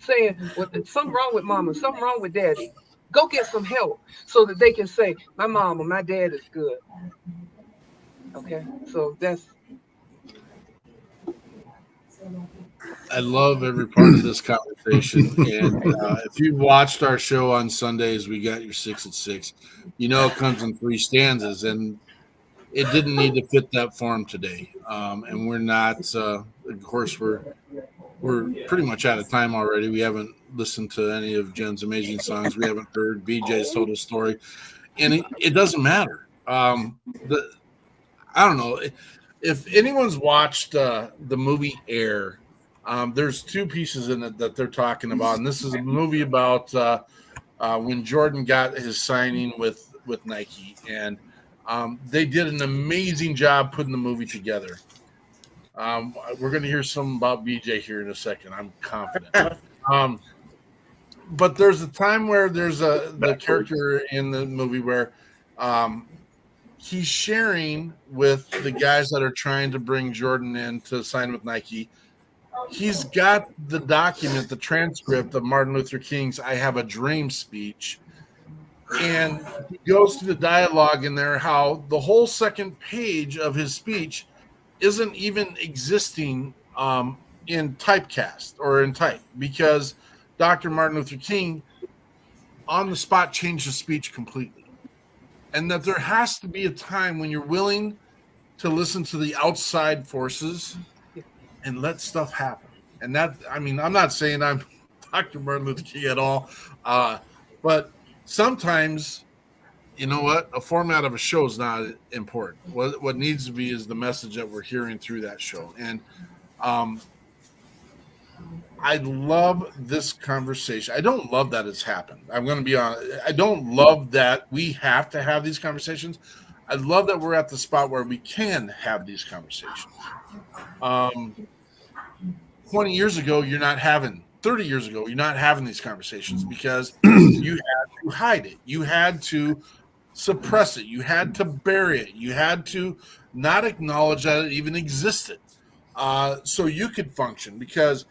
saying, "Well, something wrong with mama, something wrong with daddy." Go get some help so that they can say, "My mom or my dad is good." Okay, so I love every part of this conversation. conversation. And if you've watched our show on Sundays, we got your 6 at 6. You know, it comes in 3 stanzas, and it didn't need to fit that form today. And we're not, of course, we're pretty much out of time already. We haven't listened to any of Jenn's amazing songs. We haven't heard BJ's total story, and it doesn't matter. I don't know if anyone's watched the movie Air. There's 2 pieces in it that they're talking about, and this is a movie about when Jordan got his signing with Nike, and they did an amazing job putting the movie together. We're going to hear some about BJ here in a second. I'm confident. But there's a time where there's the character in the movie where he's sharing with the guys that are trying to bring Jordan in to sign with Nike. He's got the document, the transcript of Martin Luther King's I Have a Dream speech. And he goes through the dialogue in there, how the whole second page of his speech isn't even existing in typecast or in type, because Dr. Martin Luther King on the spot changed his speech completely. And that there has to be a time when you're willing to listen to the outside forces and let stuff happen. And that, I mean, I'm not saying I'm Dr. Martin Luther King at all, but sometimes, you know what, a format of a show is not important. What needs to be is the message that we're hearing through that show. And I love this conversation. I don't love that it's happened. I'm going to be honest. I don't love that we have to have these conversations. I love that we're at the spot where we can have these conversations. 20 years ago, you're not having, 30 years ago, you're not having these conversations because you had to hide it. You had to suppress it. You had to bury it. You had to not acknowledge that it even existed so you could function, because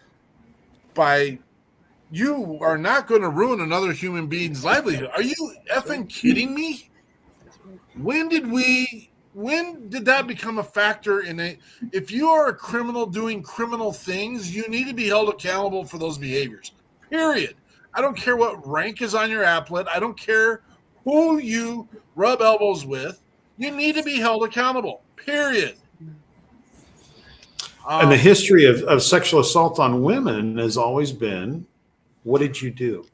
you are not going to ruin another human being's livelihood. Are you effing kidding me? When did that become a factor in it? If you are a criminal doing criminal things, you need to be held accountable for those behaviors. Period. I don't care what rank is on your applet. I don't care who you rub elbows with. You need to be held accountable. Period. And the history of sexual assault on women has always been, what did you do?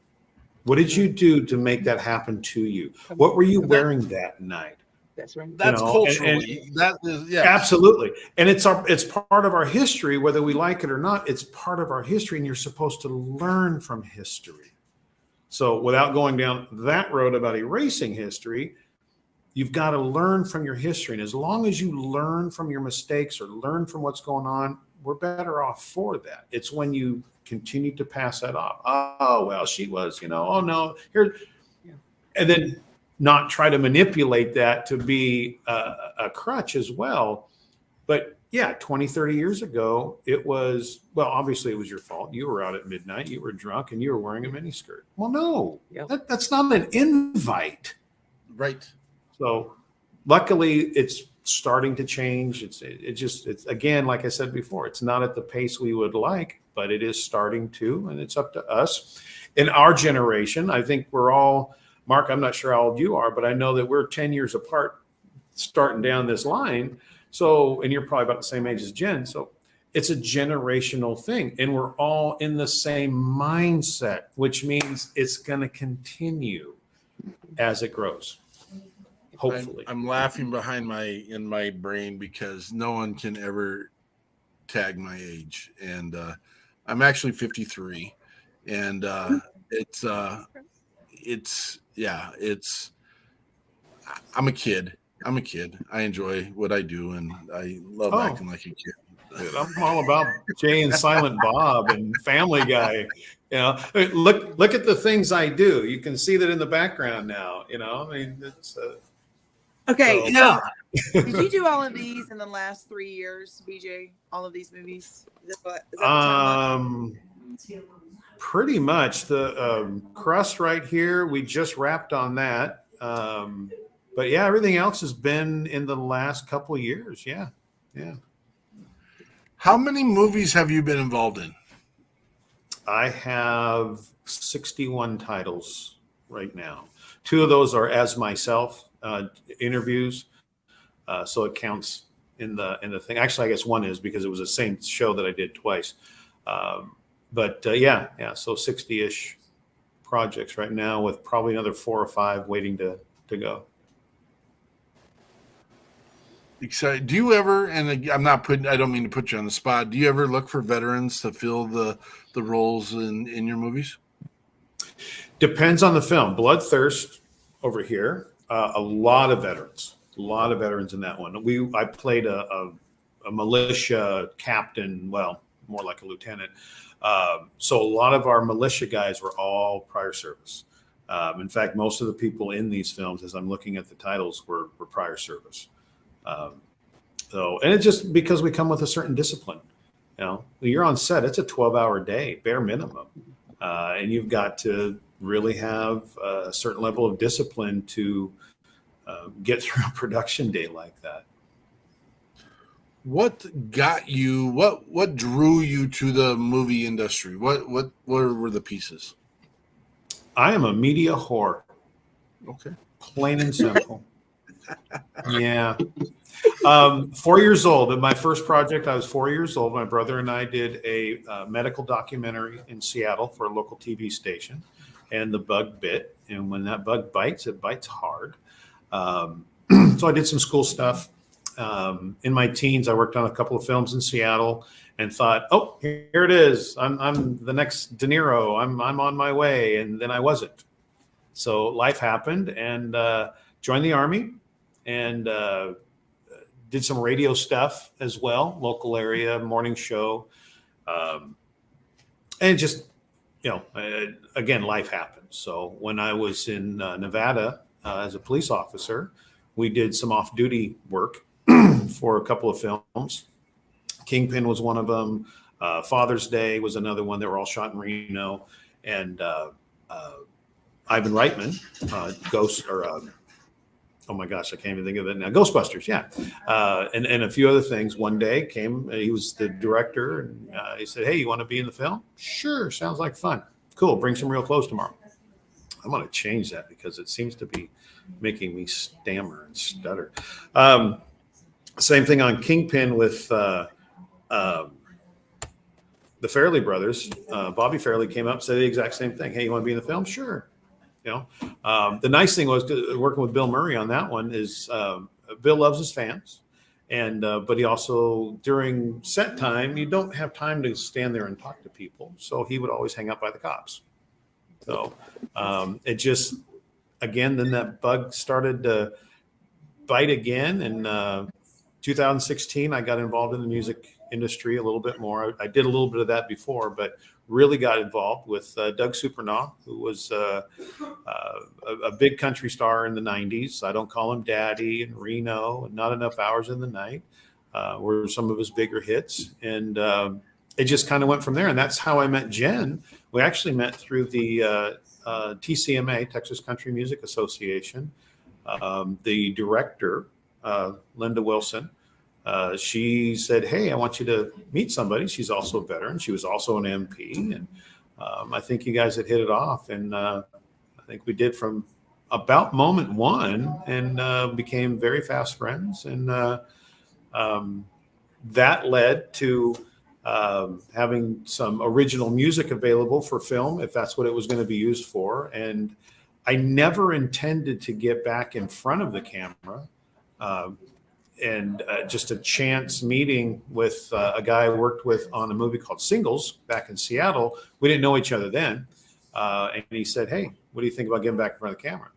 What did you do to make that happen to you? What were you wearing that night? That's right. That's culturally. That is, yeah. Absolutely. And it's part of our history, whether we like it or not. It's part of our history, and you're supposed to learn from history. So without going down that road about erasing history, you've got to learn from your history. And as long as you learn from your mistakes or learn from what's going on, we're better off for that. It's when you continue to pass that off. Oh, well, she was, oh no, here. And then not try to manipulate that to be a crutch as well. But yeah, 20, 30 years ago, it was, well, obviously it was your fault. You were out at midnight, you were drunk, and you were wearing a miniskirt. Well, no, that's not an invite. Right. So luckily it's starting to change. It's again, like I said before, it's not at the pace we would like, but it is starting to, and it's up to us. In our generation, I think we're all, Mark, I'm not sure how old you are, but I know that we're 10 years apart starting down this line. So, and you're probably about the same age as Jenn. So it's a generational thing, and we're all in the same mindset, which means it's going to continue as it grows. Hopefully. I'm laughing in my brain because no one can ever tag my age. And I'm actually 53. And I'm a kid. I enjoy what I do, and I love acting like a kid. Dude, I'm all about Jay and Silent Bob and Family Guy. Look at the things I do. You can see that in the background now. I mean, it's okay. So, did you do all of these in the last 3 years, BJ? All of these movies? Is that the timeline? Pretty much. The Crust right here, we just wrapped on that. But yeah, everything else has been in the last couple of years. Yeah. How many movies have you been involved in? I have 61 titles right now. 2 of those are as myself interviews, so it counts in the thing. Actually, I guess 1 is because it was the same show that I did twice. Yeah. So 60-ish projects right now, with probably another 4 or 5 waiting to go. Excited. Do you ever, and I don't mean to put you on the spot, do you ever look for veterans to fill the roles in your movies? Depends on the film. Bloodthirst over here, a lot of veterans in that one. I played a militia captain, well, more like a lieutenant. So a lot of our militia guys were all prior service. In fact, most of the people in these films, as I'm looking at the titles, were prior service. And it's just because we come with a certain discipline. When you're on set, it's a 12-hour day, bare minimum. And you've got to really have a certain level of discipline to get through a production day like that. What got you? What drew you to the movie industry? What were the pieces? I am a media whore. Okay, plain and simple. Yeah. 4 years old. In my first project, I was 4 years old. My brother and I did a medical documentary in Seattle for a local TV station, and the bug bit. And when that bug bites, it bites hard. So I did some school stuff. In my teens, I worked on a couple of films in Seattle and thought, oh, here it is. I'm the next De Niro. I'm on my way. And then I wasn't. So life happened, and joined the Army, and did some radio stuff as well, local area, morning show. And just, again, life happened. So when I was in Nevada as a police officer, we did some off-duty work for a couple of films. Kingpin was one of them. Father's Day was another one. They were all shot in Reno. And Ivan Reitman, Ghost, or oh my gosh, I can't even think of it now. Ghostbusters, yeah. And a few other things. One day he was the director, and he said, hey, you want to be in the film? Sure, sounds like fun. Cool, bring some real clothes tomorrow. I'm going to change that because it seems to be making me stammer and stutter. Same thing on Kingpin with the Farrelly brothers. Bobby Farrelly came up and said the exact same thing. Hey, you want to be in the film? Sure. The nice thing was working with Bill Murray on that one is Bill loves his fans, and but he also, during set time, you don't have time to stand there and talk to people, so he would always hang out by the cops. So it just, again, then that bug started to bite again. In 2016, I got involved in the music industry a little bit more. I did a little bit of that before, but really got involved with Doug Supernaw, who was a big country star in the 90s. I Don't Call Him Daddy and Reno and Not Enough Hours in the Night were some of his bigger hits. And it just kind of went from there. And that's how I met Jenn. We actually met through the TCMA, Texas Country Music Association. The director, Linda Wilson, she said, hey, I want you to meet somebody. She's also a veteran. She was also an MP. And I think you guys had hit it off. And I think we did from about moment one, and became very fast friends. And that led to having some original music available for film, if that's what it was going to be used for. And I never intended to get back in front of the camera. And just a chance meeting with a guy I worked with on a movie called Singles back in Seattle. We didn't know each other then. And he said, hey, what do you think about getting back in front of the camera?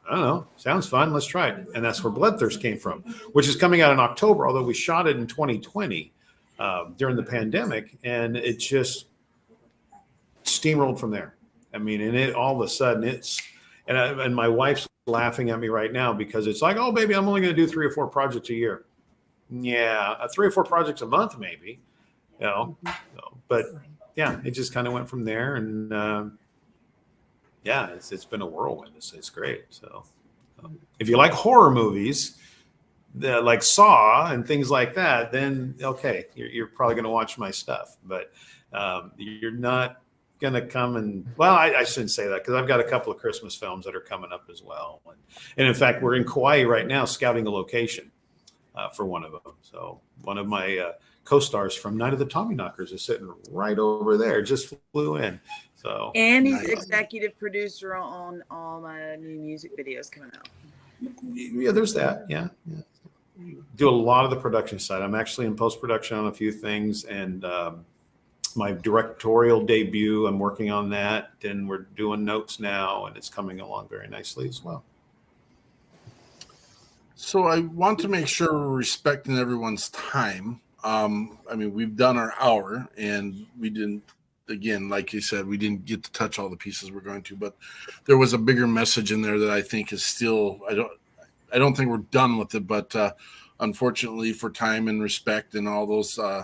I don't know. Sounds fun. Let's try it. And that's where Bloodthirst came from, which is coming out in October, although we shot it in 2020 during the pandemic. And it just steamrolled from there. I mean, and it all of a sudden and my wife's laughing at me right now because it's like, oh, baby, I'm only going to do 3 or 4 projects a year. Yeah, 3 or 4 projects a month, maybe. But yeah, it just kind of went from there. And yeah, it's been a whirlwind. It's great. So if you like horror movies, like Saw and things like that, then okay, you're probably going to watch my stuff. But you're not going to come and, well, I shouldn't say that, because I've got a couple of Christmas films that are coming up as well. And in fact, we're in Kauai right now scouting a location for one of them. So one of my co-stars from Night of the Tommyknockers is sitting right over there, just flew in. So, and he's executive producer on all my new music videos coming out. Yeah, there's that. Yeah. Do a lot of the production side. I'm actually in post-production on a few things, and my directorial debut, I'm working on that. And we're doing notes now, and it's coming along very nicely as well. So I want to make sure we're respecting everyone's time. I mean, we've done our hour, and we didn't, again, like you said, we didn't get to touch all the pieces we're going to, but there was a bigger message in there that I think is still, I don't think we're done with it, but unfortunately for time and respect and all those, we're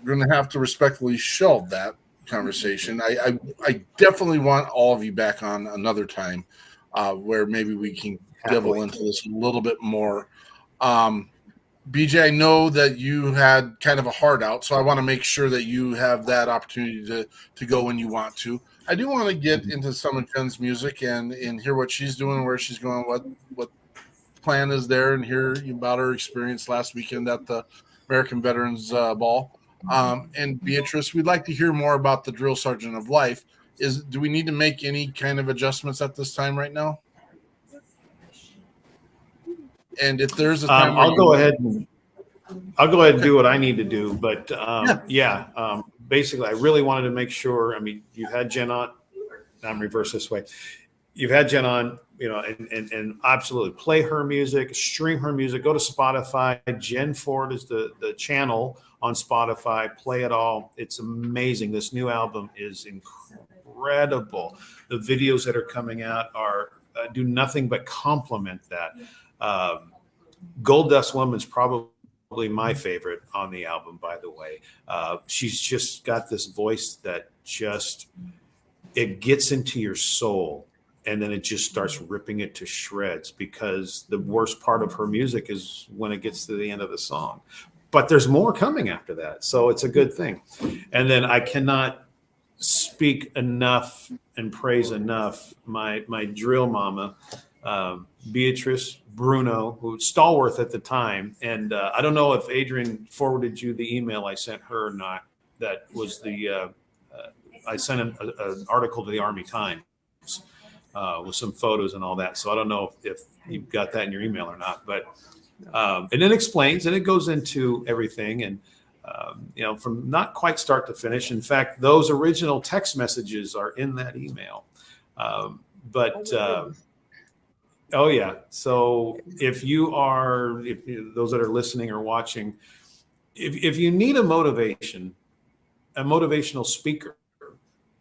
going to have to respectfully shelve that conversation. I definitely want all of you back on another time where maybe we can devil into this a little bit more. BJ, I know that you had kind of a heart out, so I want to make sure that you have that opportunity to go when you want to. I do want to get into some of Jenn's music and hear what she's doing, where she's going, what plan is there, and hear about her experience last weekend at the American Veterans Ball. And Beatrice, we'd like to hear more about the Drill Sergeant of Life. Do we need to make any kind of adjustments at this time right now? And if there's a time, I'll go ahead and do what I need to do. But basically, I really wanted to make sure. I mean, you've had Jenn on. I'm reverse this way. You've had Jenn on, and absolutely play her music, stream her music. Go to Spotify. Jenn Ford is the channel on Spotify. Play it all. It's amazing. This new album is incredible. The videos that are coming out are do nothing but complement that. Gold Dust Woman's probably my favorite on the album, by the way. She's just got this voice that it gets into your soul, and then it just starts ripping it to shreds, because the worst part of her music is when it gets to the end of the song. But there's more coming after that, so it's a good thing. And then I cannot speak enough and praise enough my drill mama, Beatrice Bruno, who was stalwart at the time. And I don't know if Adrian forwarded you the email I sent her or not. That was I sent an article to the Army Times with some photos and all that. So I don't know if you've got that in your email or not. But and it explains, and it goes into everything. And from not quite start to finish. In fact, those original text messages are in that email. Oh yeah. So if those that are listening or watching, if you need a motivational speaker,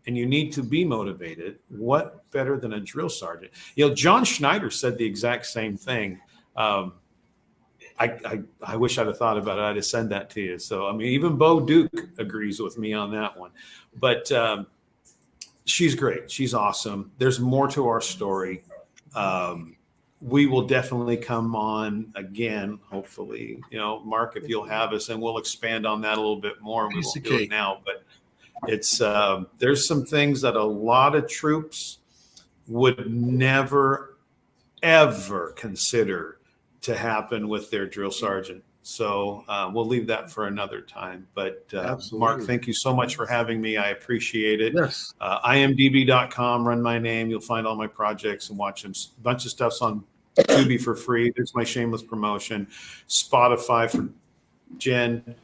and you need to be motivated, what better than a drill sergeant? John Schneider said the exact same thing. I wish I'd have thought about it. I'd have sent that to you. So, I mean, even Bo Duke agrees with me on that one. But she's great. She's awesome. There's more to our story. We will definitely come on again, hopefully. Mark, if you'll have us, and we'll expand on that a little bit more. We won't do it now, but it's there's some things that a lot of troops would never, ever consider to happen with their drill sergeant. So we'll leave that for another time. But Mark, thank you so much for having me. I appreciate it. Yes. IMDb.com, run my name. You'll find all my projects and watch them. A bunch of stuff's on Tubi for free. There's my shameless promotion. Spotify for Jenn.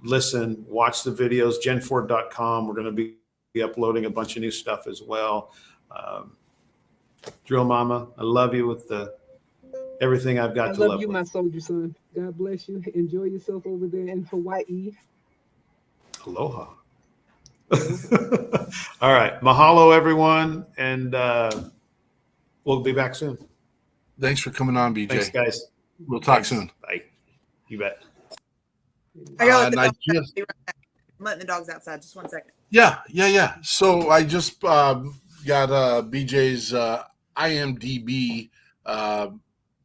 Listen, watch the videos. JennFord.com. We're going to be uploading a bunch of new stuff as well. Drill Mama, I love you with everything I've got to love. I love you, with. my soldier son. God bless you. Enjoy yourself over there in Hawaii. Aloha. All right. Mahalo, everyone. And we'll be back soon. Thanks for coming on, BJ. Thanks, guys. We'll talk soon. Bye. You bet. I gotta let the dogs out. I'm letting the dogs outside. Just 1 second. Yeah. So I just got BJ's IMDb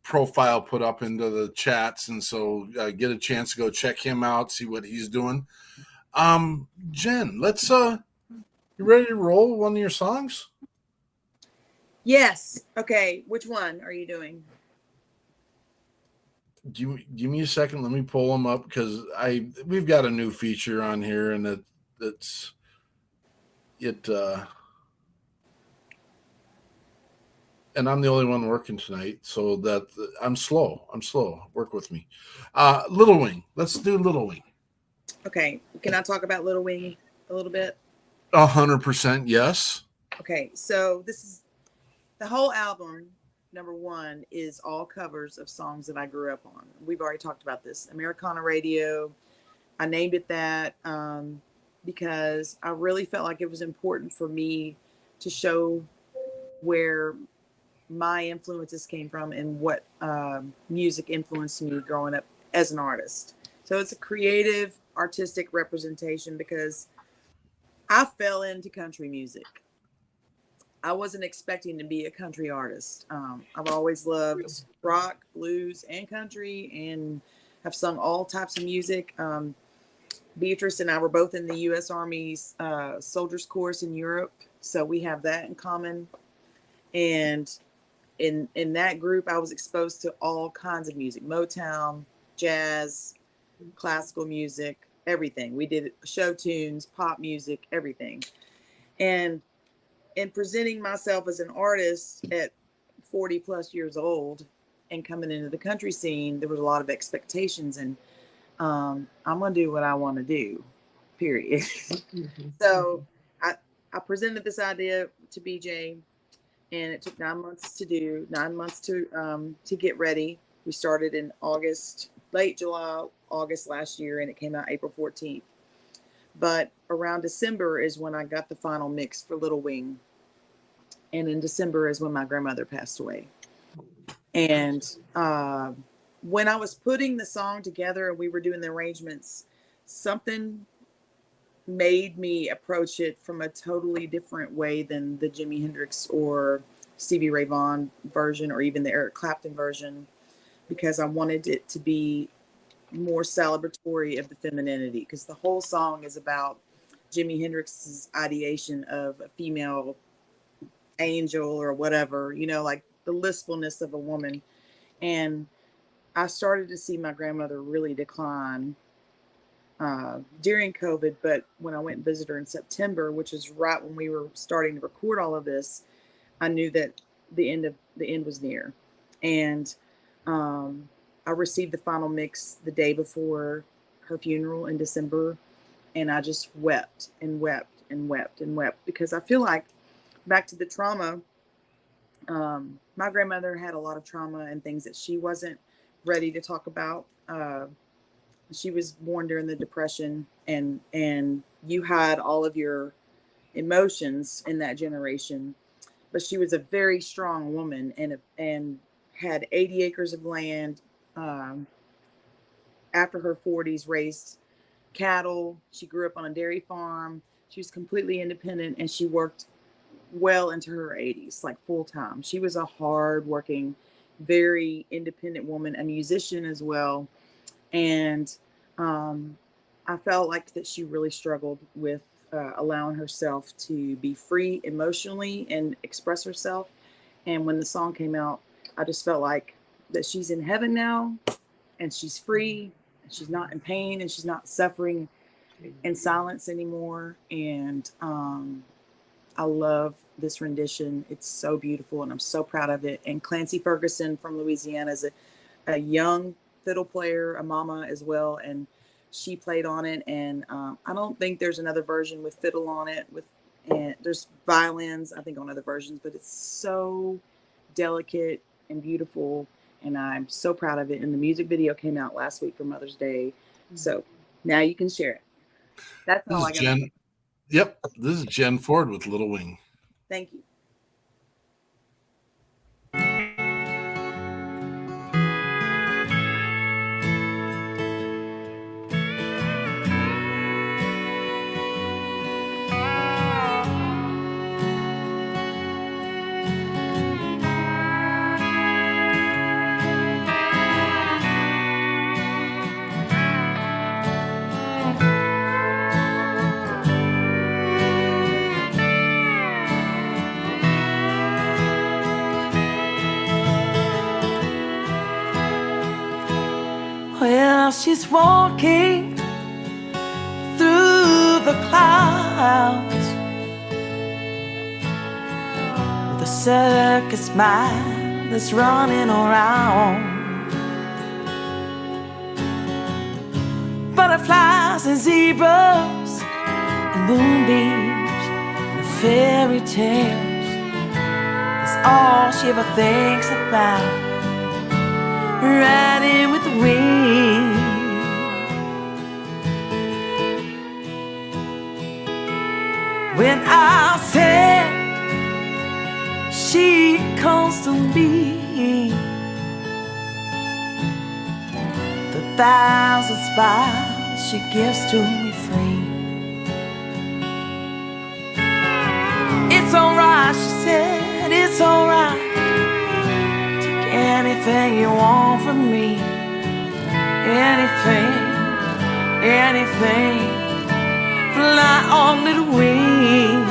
profile put up into the chats, and so get a chance to go check him out, see what he's doing. Jen, let's you ready to roll one of your songs? Yes. Okay. Which one are you doing? Give me a second. Let me pull them up because we've got a new feature on here, and and I'm the only one working tonight, so that I'm slow. Work with me. Little Wing. Let's do Little Wing. Okay. Can I talk about Little Wing a little bit? 100% yes. Okay. So this is the whole album. Number one is all covers of songs that I grew up on. We've already talked about this. Americana Radio. I named it that because I really felt like it was important for me to show where my influences came from and what music influenced me growing up as an artist. So it's a creative, artistic representation because I fell into country music. I wasn't expecting to be a country artist. I've always loved rock, blues, and country, and have sung all types of music. Beatrice and I were both in the U.S. Army's Soldiers Course in Europe, so we have that in common. And in that group, I was exposed to all kinds of music: Motown, jazz, classical music, everything. We did show tunes, pop music, everything. And in presenting myself as an artist at 40 plus years old and coming into the country scene, there was a lot of expectations, and I'm going to do what I want to do, period. So I presented this idea to BJ, and it took 9 months to get ready. We started in August, late July, August last year, and it came out April 14th. But around December is when I got the final mix for Little Wing. And in December is when my grandmother passed away. And when I was putting the song together and we were doing the arrangements, something made me approach it from a totally different way than the Jimi Hendrix or Stevie Ray Vaughan version or even the Eric Clapton version, because I wanted it to be more celebratory of the femininity, because the whole song is about Jimi Hendrix's ideation of a female angel or whatever, like the listfulness of a woman. And I started to see my grandmother really decline during COVID, but when I went and visited her in September, which is right when we were starting to record all of this, I knew that the end was near. And I received the final mix the day before her funeral in December, and I just wept and wept and wept and wept, because I feel like, back to the trauma, my grandmother had a lot of trauma and things that she wasn't ready to talk about. She was born during the Depression, and you had all of your emotions in that generation. But she was a very strong woman and had 80 acres of land. After her 40s, raised cattle. She grew up on a dairy farm. She was completely independent, and she worked well into her 80s, like full time. She was a hard-working, very independent woman, a musician as well. And I felt like that she really struggled with allowing herself to be free emotionally and express herself. And when the song came out, I just felt like that she's in heaven now, and she's free, and she's not in pain, and she's not suffering in silence anymore. And I love this rendition. It's so beautiful, and I'm so proud of it. And Clancy Ferguson from Louisiana is a young fiddle player, a mama as well, and she played on it. And I don't think there's another version with fiddle on it. And there's violins, I think, on other versions, but it's so delicate and beautiful, and I'm so proud of it. And the music video came out last week for Mother's Day, so now you can share it. That's all I got. Jen. Yep, this is Jenn Ford with Little Wing. Thank you. she's walking through the clouds with a circus mind that's running around. Butterflies and zebras and moonbeams and fairy tales, that's all she ever thinks about, riding with the wind. When I said she calls to me, the 1,000 smiles she gives to me free. It's alright, she said, it's alright. Take anything you want from me. Anything, anything. Fly on little wings.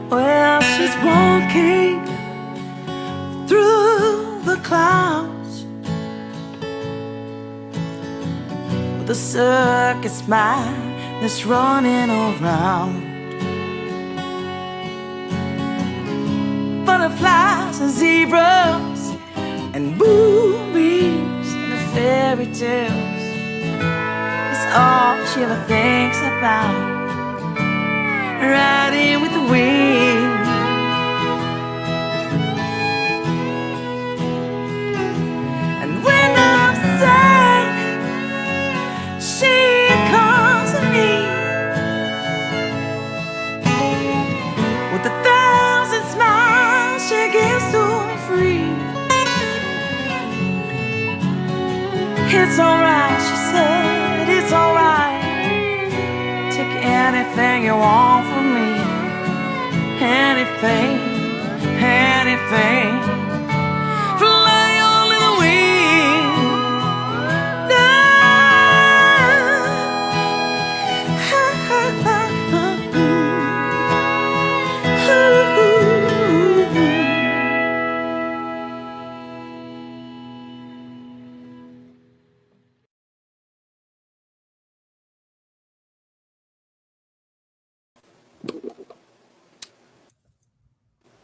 Well, she's walking through the clouds with a circus mind that's running around. Butterflies and zebras and moonbeams and the fairy tales, it's all she ever thinks about, riding with the wind. And when I'm sad, she comes to me with 1,000 smiles she gives to me free. It's alright, she said, it's alright. Take anything you want from me. Anything, anything. Fly on little wing.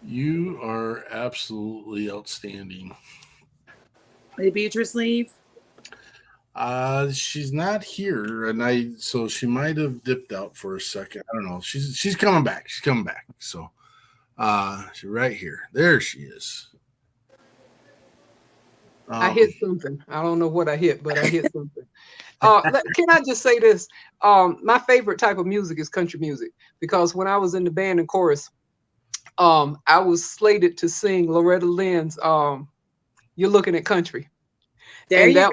You are absolutely outstanding. Did Beatrice leave? She's not here, and so she might have dipped out for a second. I don't know. She's coming back. She's coming back. So she's right here. There she is. I hit something. I don't know what I hit, but I hit something. Can I just say this? My favorite type of music is country music, because when I was in the band and chorus, I was slated to sing Loretta Lynn's "You're Looking at Country." There you go.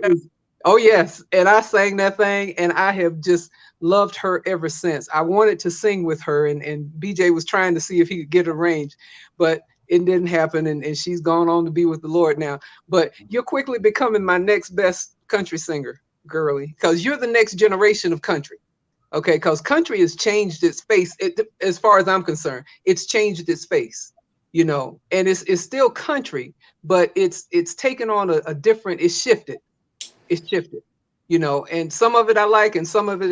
Oh yes, and I sang that thing, and I have just loved her ever since. I wanted to sing with her, and BJ was trying to see if he could get arranged, but it didn't happen, and she's gone on to be with the Lord now. But you're quickly becoming my next best country singer, girly, because you're the next generation of country. Okay, because country has changed its face. As far as I'm concerned, it's changed its face, you know, and it's still country, but it's taken on a different, it's shifted. It's shifted, you know, and some of it I like, and some of it,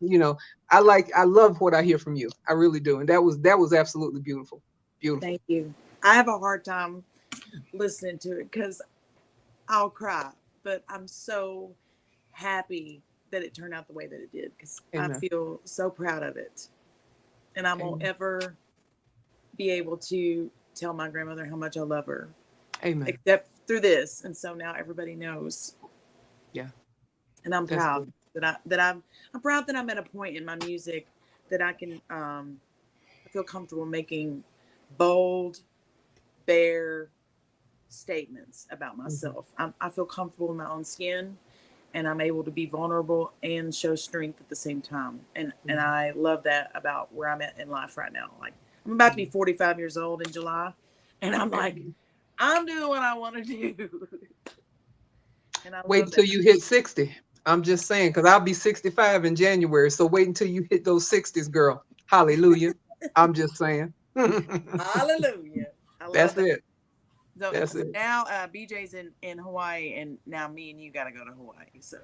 you know, I love what I hear from you. I really do. And that was absolutely beautiful. Beautiful. Thank you. I have a hard time listening to it because I'll cry, but I'm so happy that it turned out the way that it did because I feel so proud of it. And I won't ever be able to tell my grandmother how much I love her. Amen. Except through this. And so now everybody knows. Yeah. And I'm proud I'm proud that I'm at a point in my music that I can I feel comfortable making bold, bare statements about myself. I feel comfortable in my own skin, and I'm able to be vulnerable and show strength at the same time. And I love that about where I'm at in life right now. Like I'm about to be 45 years old in July, and I'm like, I'm doing what I want to do. And I wait until you hit 60. I'm just saying, because I'll be 65 in January. So wait until you hit those 60s, girl. Hallelujah. I'm just saying. Hallelujah. I love That's that. it. So, That's it. Now BJ's in Hawaii, and now me and you got to go to Hawaii. So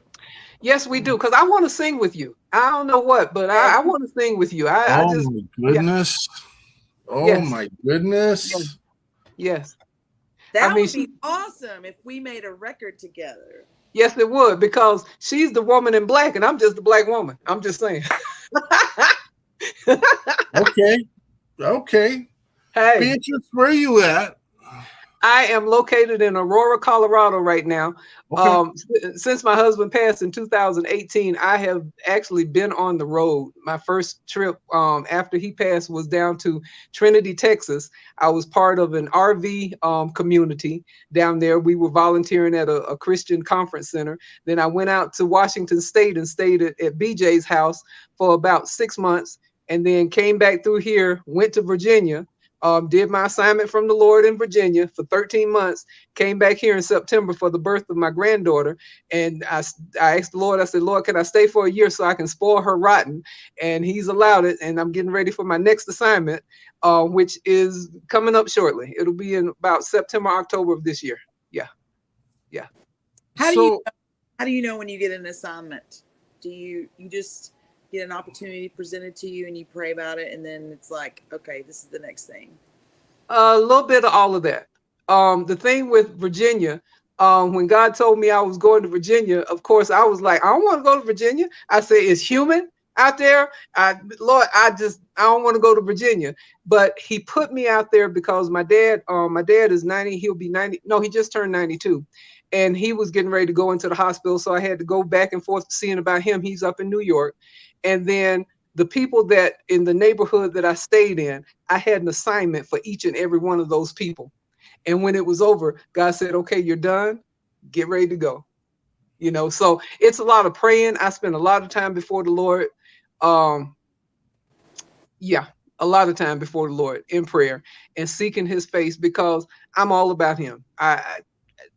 yes, we do, because I want to sing with you. I don't know what, but I want to sing with you. I just, my goodness. Yeah. Oh Yes. my goodness. Yes. That would be awesome if we made a record together. Yes, it would, because she's the woman in black and I'm just the black woman. I'm just saying. Okay. Hey. Beatrice, where are you at? I am located in Aurora, Colorado right now. Since my husband passed in 2018, I have actually been on the road. My first trip after he passed was down to Trinity, Texas. I was part of an RV community down there. We were volunteering at a Christian conference center. Then I went out to Washington State and stayed at BJ's house for about 6 months, and then came back through here, went to Virginia. Did my assignment from the Lord in Virginia for 13 months, came back here in September for the birth of my granddaughter. And I asked the Lord, I said, Lord, can I stay for a year so I can spoil her rotten? And he's allowed it. And I'm getting ready for my next assignment, which is coming up shortly. It'll be in about September, October of this year. Yeah. Yeah. How do you know when you get an assignment? Do you just get an opportunity presented to you and you pray about it, and then it's like, okay, this is the next thing? A little bit of all of that. The thing with Virginia, when God told me I was going to Virginia, of course I was like, I don't want to go to Virginia. I said, it's human out there. Lord, I don't want to go to Virginia. But he put me out there because my dad is 90. He'll be 90. No, he just turned 92. And he was getting ready to go into the hospital. So I had to go back and forth seeing about him. He's up in New York. And then the people that in the neighborhood that I stayed in, I had an assignment for each and every one of those people. And when it was over, God said, okay, you're done. Get ready to go. You know, so it's a lot of praying. I spend a lot of time before the Lord. Yeah, a lot of time before the Lord in prayer and seeking his face, because I'm all about him.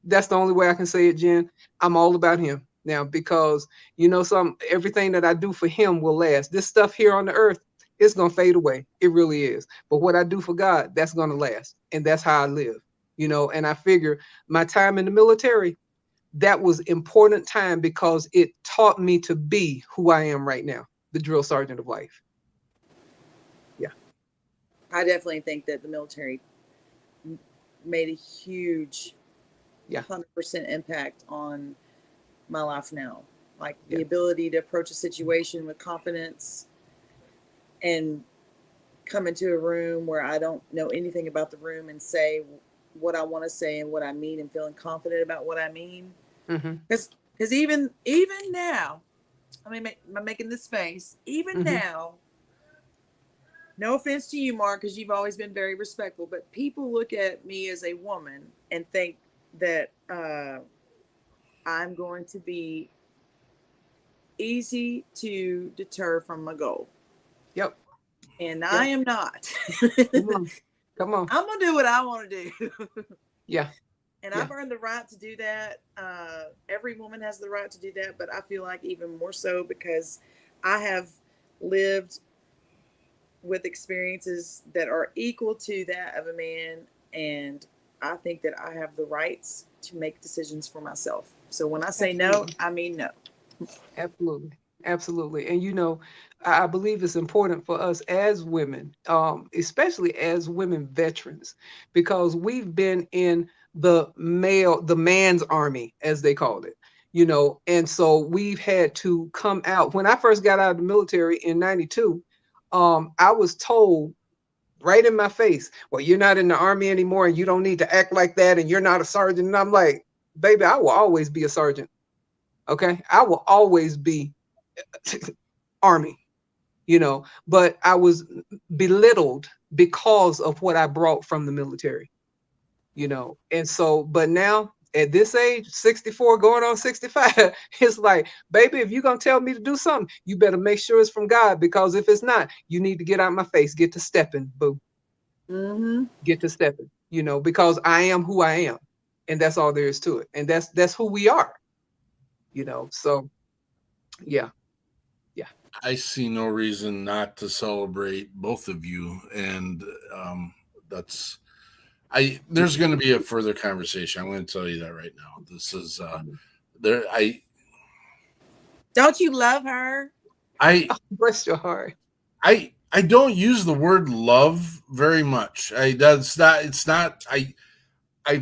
That's the only way I can say it, Jen. I'm all about him now, because you know, everything that I do for him will last. This stuff here on the earth, it's gonna fade away. It really is. But what I do for God, that's gonna last, and that's how I live. You know, and I figure my time in the military, that was important time because it taught me to be who I am right now, the drill sergeant of life. Yeah, I definitely think that the military made a huge 100% impact on my life now. Like the ability to approach a situation with confidence and come into a room where I don't know anything about the room and say what I want to say and what I mean, and feeling confident about what I mean. Because even now, I mean, I'm making this face, even now, no offense to you, Mark, because you've always been very respectful, but people look at me as a woman and think that I'm going to be easy to deter from my goal. Yep. And I am not. Come on. I'm going to do what I want to do. Yeah. And I've earned the right to do that. Every woman has the right to do that, but I feel like even more so because I have lived with experiences that are equal to that of a man, and I think that I have the rights to make decisions for myself. So when I say no, I mean no. Absolutely. Absolutely. And, you know, I believe it's important for us as women, especially as women veterans, because we've been in the man's army, as they called it, you know, and so we've had to come out. When I first got out of the military in 92, I was told right in my face, well, you're not in the army anymore and you don't need to act like that and you're not a sergeant. And I'm like, baby, I will always be a sergeant. Okay. I will always be army, you know, but I was belittled because of what I brought from the military, you know. And so, but now at this age, 64 going on 65, it's like, baby, if you're going to tell me to do something, you better make sure it's from God, because if it's not, you need to get out my face, get to stepping, boo. Get to stepping, you know, because I am who I am, and that's all there is to it. And that's who we are, you know. So yeah. I see no reason not to celebrate both of you, and there's going to be a further conversation. I'm going to tell you that right now. This is there. Don't you love her? Bless your heart. I don't use the word love very much. I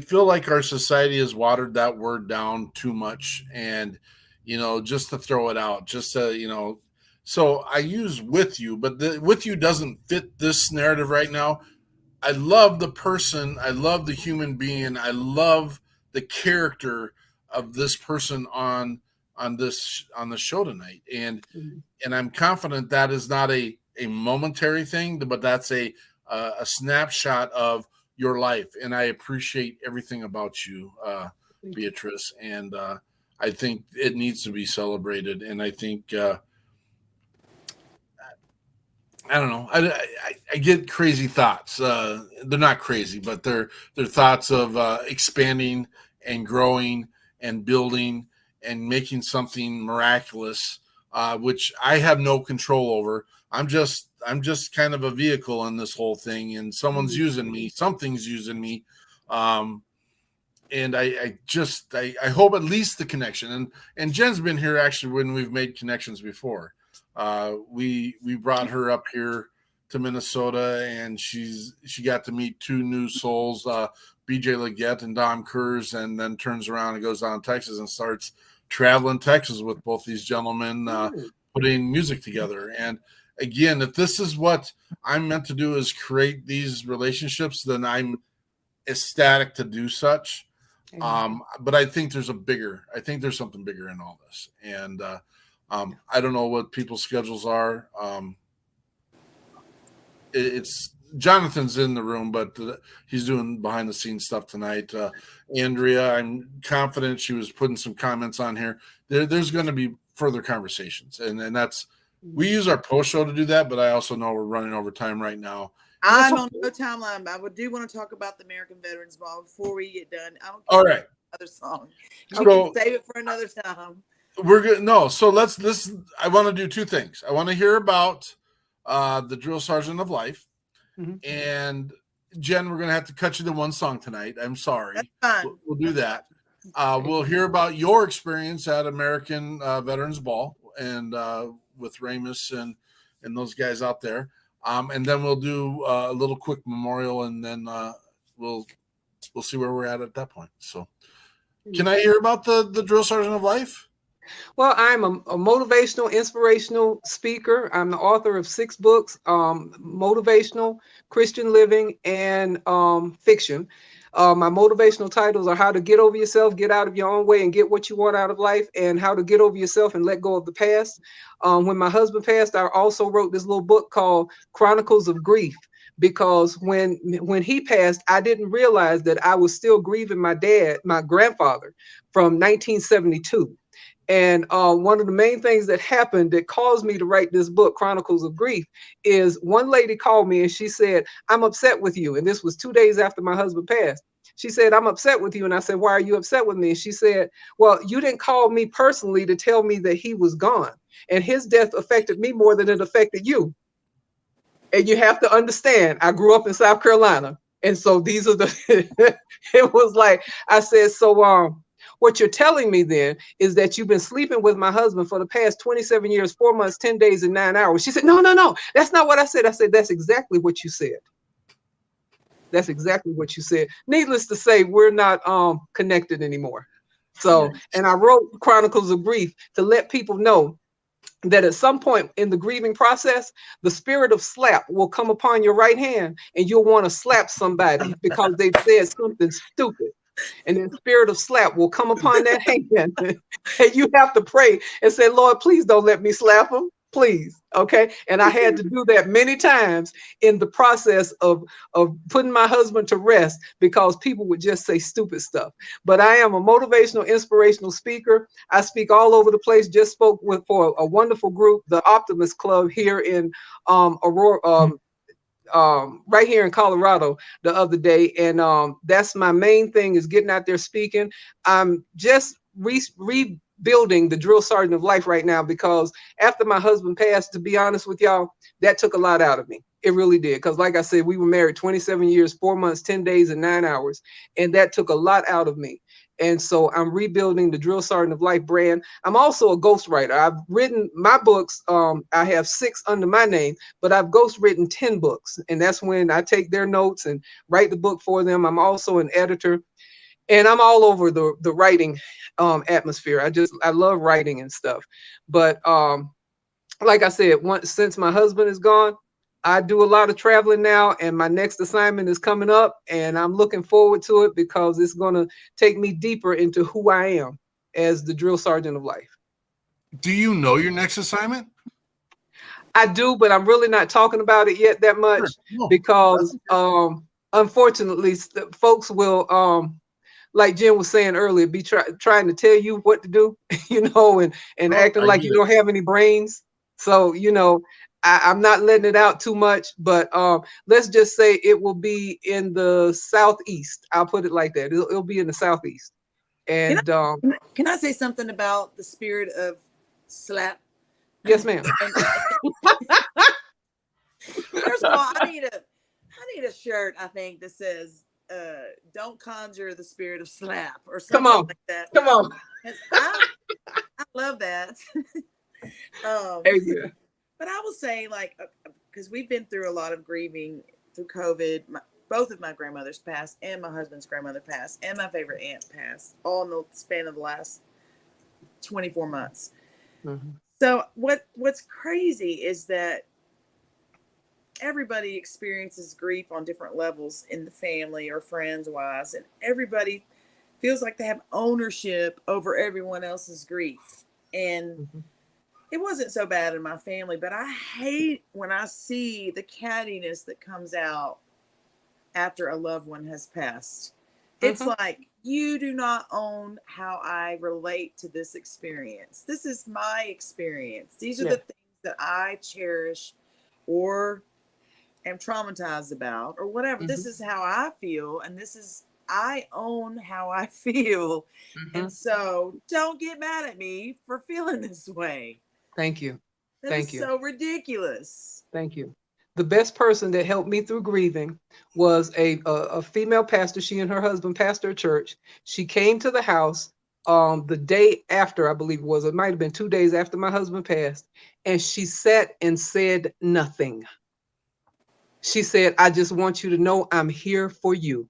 feel like our society has watered that word down too much, and you know, just to throw it out, just to, you know. So I use with you, but the with you doesn't fit this narrative right now. I love the person. I love the human being. I love the character of this person on the show tonight. And I'm confident that is not a momentary thing, but that's a snapshot of your life. And I appreciate everything about you, Beatrice. And I think it needs to be celebrated. And I think, I don't know. I get crazy thoughts. They're not crazy, but they're thoughts of expanding and growing and building and making something miraculous, which I have no control over. I'm just kind of a vehicle in this whole thing, and someone's using me. Something's using me, and I hope at least the connection. And Jenn's been here actually when we've made connections before. We brought her up here to Minnesota, and she got to meet two new souls, BJ Leggett and Dom Kurz, and then turns around and goes down to Texas and starts traveling Texas with both these gentlemen, putting music together. And again, if this is what I'm meant to do, is create these relationships, then I'm ecstatic to do such. But I think there's something bigger in all this. And I don't know what people's schedules are. It's Jonathan's in the room, but he's doing behind the scenes stuff tonight. Andrea, I'm confident she was putting some comments on here. There's going to be further conversations, and that's, we use our post show to do that, but I also know we're running over time right now. I'm on no timeline, but I do want to talk about the American Veterans Ball before we get done. I don't care. All right. Another song. So, You can save it for another time. We're good. No, so let's I want to do two things. I want to hear about the Drill Sergeant of Life, and Jenn, we're gonna have to cut you to one song tonight. I'm sorry. That's fine. We'll do that. We'll hear about your experience at American Veterans Ball and with Ramus and those guys out there, and then we'll do a little quick memorial, and then we'll see where we're at that point. So, can I hear about the Drill Sergeant of Life? Well, I'm a motivational, inspirational speaker. I'm the author of 6 books, motivational, Christian living, and fiction. My motivational titles are How to Get Over Yourself, Get Out of Your Own Way, and Get What You Want Out of Life, and How to Get Over Yourself and Let Go of the Past. When my husband passed, I also wrote this little book called Chronicles of Grief, because when he passed, I didn't realize that I was still grieving my grandfather from 1972. And one of the main things that happened that caused me to write this book, Chronicles of Grief, is one lady called me and she said, I'm upset with you. And this was 2 days after my husband passed. She said, I'm upset with you. And I said, why are you upset with me? And she said, well, you didn't call me personally to tell me that he was gone. And his death affected me more than it affected you. And you have to understand, I grew up in South Carolina. And so these are the, it was like, I said, so what you're telling me then is that you've been sleeping with my husband for the past 27 years, 4 months, 10 days, and 9 hours. She said, no, no, no, that's not what I said. I said, that's exactly what you said. That's exactly what you said. Needless to say, we're not connected anymore. So, and I wrote Chronicles of Grief to let people know that at some point in the grieving process, the spirit of slap will come upon your right hand and you'll want to slap somebody because they've said something stupid. And the spirit of slap will come upon that hand and you have to pray and say, Lord, please don't let me slap him. Please. Okay. And I had to do that many times in the process of putting my husband to rest because people would just say stupid stuff. But I am a motivational, inspirational speaker. I speak all over the place. Just spoke for a wonderful group, the Optimist Club here in Aurora, right here in Colorado the other day. And that's my main thing, is getting out there speaking. I'm just rebuilding the drill sergeant of life right now, because after my husband passed, to be honest with y'all, that took a lot out of me. It really did. Because like I said, we were married 27 years, 4 months, 10 days, and 9 hours. And that took a lot out of me. And so I'm rebuilding the Drill Sergeant of Life brand. I'm also a ghostwriter. I've written my books. I have 6 under my name, but I've ghostwritten 10 books. And that's when I take their notes and write the book for them. I'm also an editor. And I'm all over the writing atmosphere. I love writing and stuff. But like I said, since my husband is gone, I do a lot of traveling now, and my next assignment is coming up, and I'm looking forward to it because it's going to take me deeper into who I am as the Drill Sergeant of Life. Do you know your next assignment? I do, but I'm really not talking about it yet that much because unfortunately, folks will, like Jen was saying earlier, be trying to tell you what to do, and acting like you don't have any brains. So, I'm not letting it out too much, but let's just say it will be in the Southeast. I'll put it like that. It'll be in the Southeast. And can I say something about the spirit of slap? Yes, ma'am. First of all, I need a shirt, I think, that says don't conjure the spirit of slap or something like that. Come on. I love that. Amen. But I will say, because we've been through a lot of grieving through COVID. Both of my grandmothers passed, and my husband's grandmother passed, and my favorite aunt passed, all in the span of the last 24 months. Mm-hmm. So what's crazy is that everybody experiences grief on different levels in the family or friends-wise, and everybody feels like they have ownership over everyone else's grief. And it wasn't so bad in my family, but I hate when I see the cattiness that comes out after a loved one has passed. It's like, you do not own how I relate to this experience. This is my experience. These are the things that I cherish or am traumatized about or whatever. This is how I feel. And I own how I feel. And so don't get mad at me for feeling this way. Thank you. Thank you. So ridiculous. Thank you. The best person that helped me through grieving was a female pastor. She and her husband pastor a church. She came to the house the day after, I believe it was. It might have been 2 days after my husband passed. And she sat and said nothing. She said, I just want you to know I'm here for you.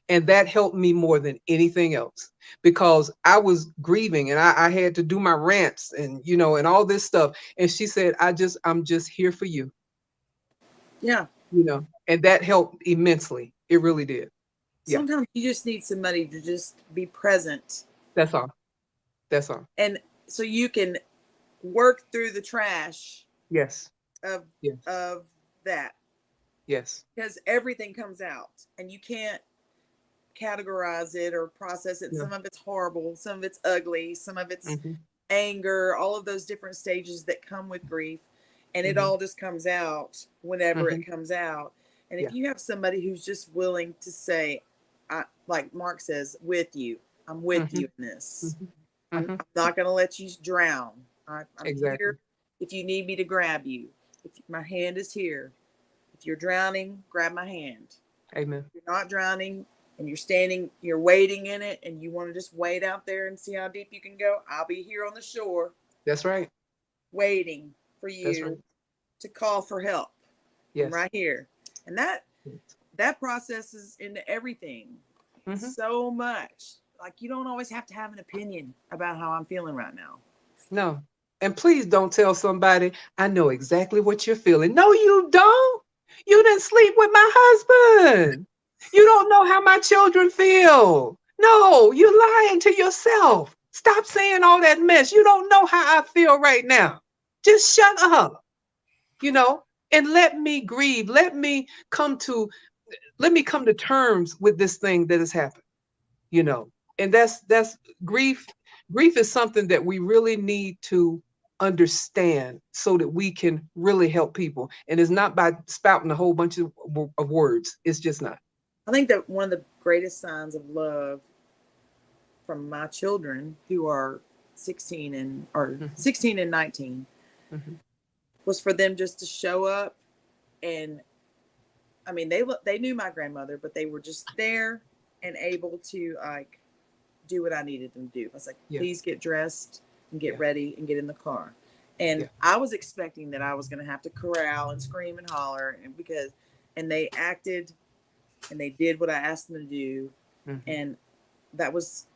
And that helped me more than anything else, because I was grieving and I had to do my rants and, and all this stuff. And she said, I'm just here for you. Yeah. And that helped immensely. It really did. Sometimes you just need somebody to just be present. That's all. That's all. And so you can work through the trash. Yes. Of that. Yes. Because everything comes out and you can't categorize it or process it. Some of it's horrible, some of it's ugly, some of it's anger, all of those different stages that come with grief. And it all just comes out whenever it comes out. And if you have somebody who's just willing to say, like Mark says, with you, I'm with you in this. I'm not going to let you drown. I'm here if you need me to grab you. My hand is here. If you're drowning, grab my hand. Amen. You're not drowning and you're wading in it and you want to just wade out there and see how deep you can go. I'll be here on the shore. That's right. Waiting for you to call for help. Yes. I'm right here. And that processes into everything so much. Like, you don't always have to have an opinion about how I'm feeling right now. No. And please don't tell somebody, I know exactly what you're feeling. No, you don't. You didn't sleep with my husband. You don't know how my children feel. No, you're lying to yourself. Stop saying all that mess. You don't know how I feel right now. Just shut up, and let me grieve. Let me come to terms with this thing that has happened, and that's grief. Grief is something that we really need to understand so that we can really help people. And it's not by spouting a whole bunch of words. It's just not. I think that one of the greatest signs of love from my children, who are 16 and 19, was for them just to show up. And I mean, they knew my grandmother, but they were just there and able to do what I needed them to do. I was like, please get dressed and get ready and get in the car. And I was expecting that I was going to have to corral and scream and holler, and they acted and they did what I asked them to do. And that was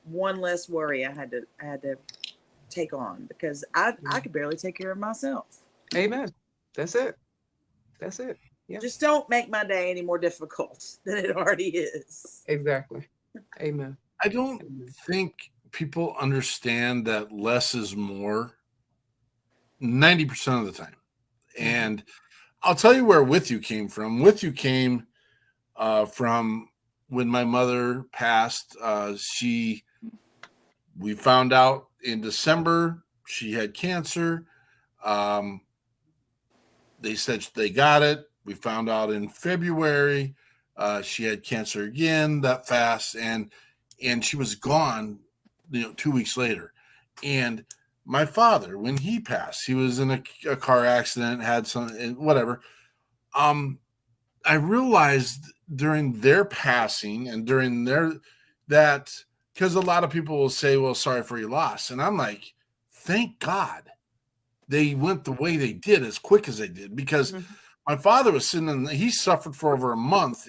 one less worry I had to take on, because I could barely take care of myself. Amen. That's it. Yeah. Just don't make my day any more difficult than it already is. Exactly. Amen. I don't think people understand that less is more 90% of the time. And I'll tell you where With You came from. With You came from when my mother passed. We found out in December she had cancer. They said they got it. We found out in February she had cancer again that fast, and she was gone 2 weeks later. And my father, when he passed, he was in a car accident, had some whatever. I realized during their passing and during that, because a lot of people will say, well, sorry for your loss. And I'm like, thank God they went the way they did, as quick as they did, because my father was he suffered for over a month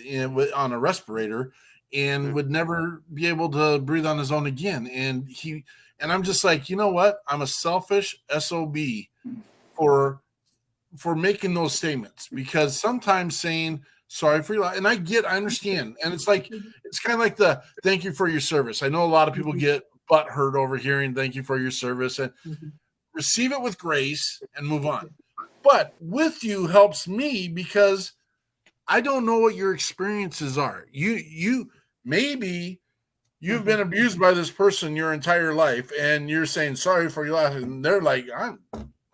on a respirator and would never be able to breathe on his own again. And I'm just like, you know what? I'm a selfish SOB for making those statements, because sometimes saying sorry for your life, and I understand. And it's like, it's kind of like the thank you for your service. I know a lot of people get butt hurt over hearing thank you for your service, and receive it with grace and move on. But With You helps me because I don't know what your experiences are. Maybe you've been abused by this person your entire life, and you're saying sorry for your life, and they're like,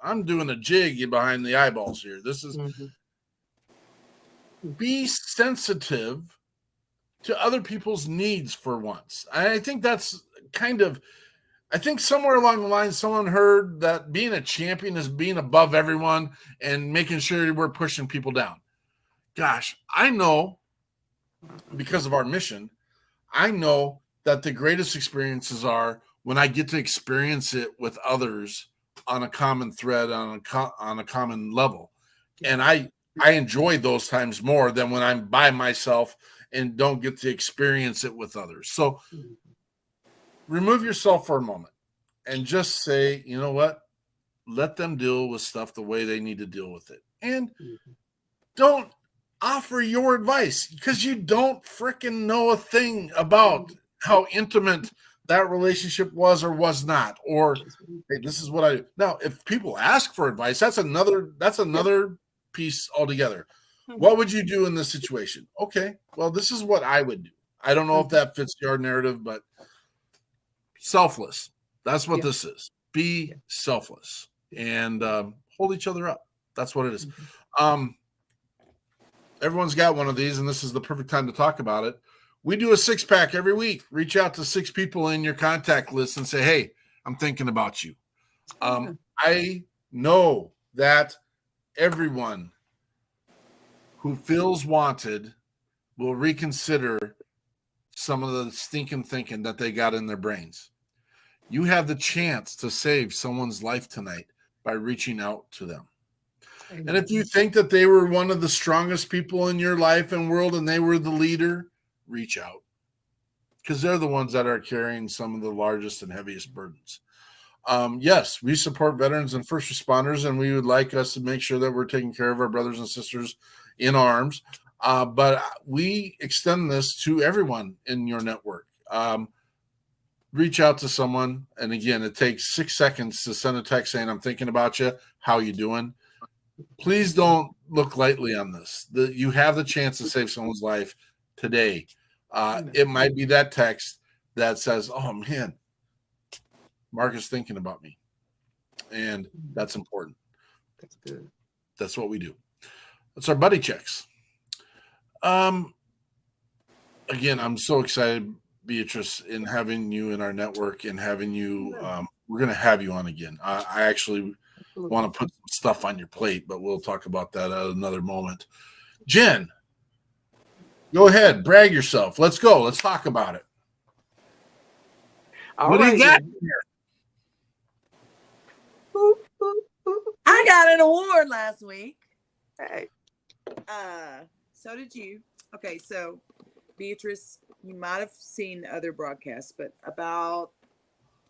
I'm doing a jig behind the eyeballs here. This is be sensitive to other people's needs for once. I think that's I think somewhere along the line, someone heard that being a champion is being above everyone and making sure we're pushing people down. Gosh, I know, because of our mission, I know that the greatest experiences are when I get to experience it with others on a common thread, on a common level. And I enjoy those times more than when I'm by myself and don't get to experience it with others. So remove yourself for a moment and just say, you know what? Let them deal with stuff the way they need to deal with it. And don't offer your advice, because you don't freaking know a thing about how intimate that relationship was or was not. Or, hey, this is what I do. Now, if people ask for advice, that's another piece altogether. What would you do in this situation? Okay, well, this is what I would do. I don't know if that fits your narrative, but selfless. That's what this is. Be selfless and hold each other up. That's what it is. Everyone's got one of these, and this is the perfect time to talk about it. We do a 6-pack every week. Reach out to 6 people in your contact list and say, hey, I'm thinking about you. I know that everyone who feels wanted will reconsider some of the stinking thinking that they got in their brains. You have the chance to save someone's life tonight by reaching out to them. Amen. And if you think that they were one of the strongest people in your life and world and they were the leader, reach out, because they're the ones that are carrying some of the largest and heaviest burdens. Yes, we support veterans and first responders, and we would like us to make sure that we're taking care of our brothers and sisters in arms. But we extend this to everyone in your network. Reach out to someone. And again, it takes 6 seconds to send a text saying, I'm thinking about you. How you doing? Please don't look lightly on this. You have the chance to save someone's life today. It might be that text that says, oh, man, Mark is thinking about me. And that's important. That's good. That's what we do. That's our buddy checks. Again, I'm so excited, Beatrice, in having you in our network and having you. We're going to have you on again. I actually want to put some stuff on your plate, but we'll talk about that at another moment. Jenn, go ahead, brag yourself. Let's go. Let's talk about it. All what right, do you got then. here? I got an award last week. Hey. So did you. Okay, so Beatrice, you might have seen the other broadcast, but about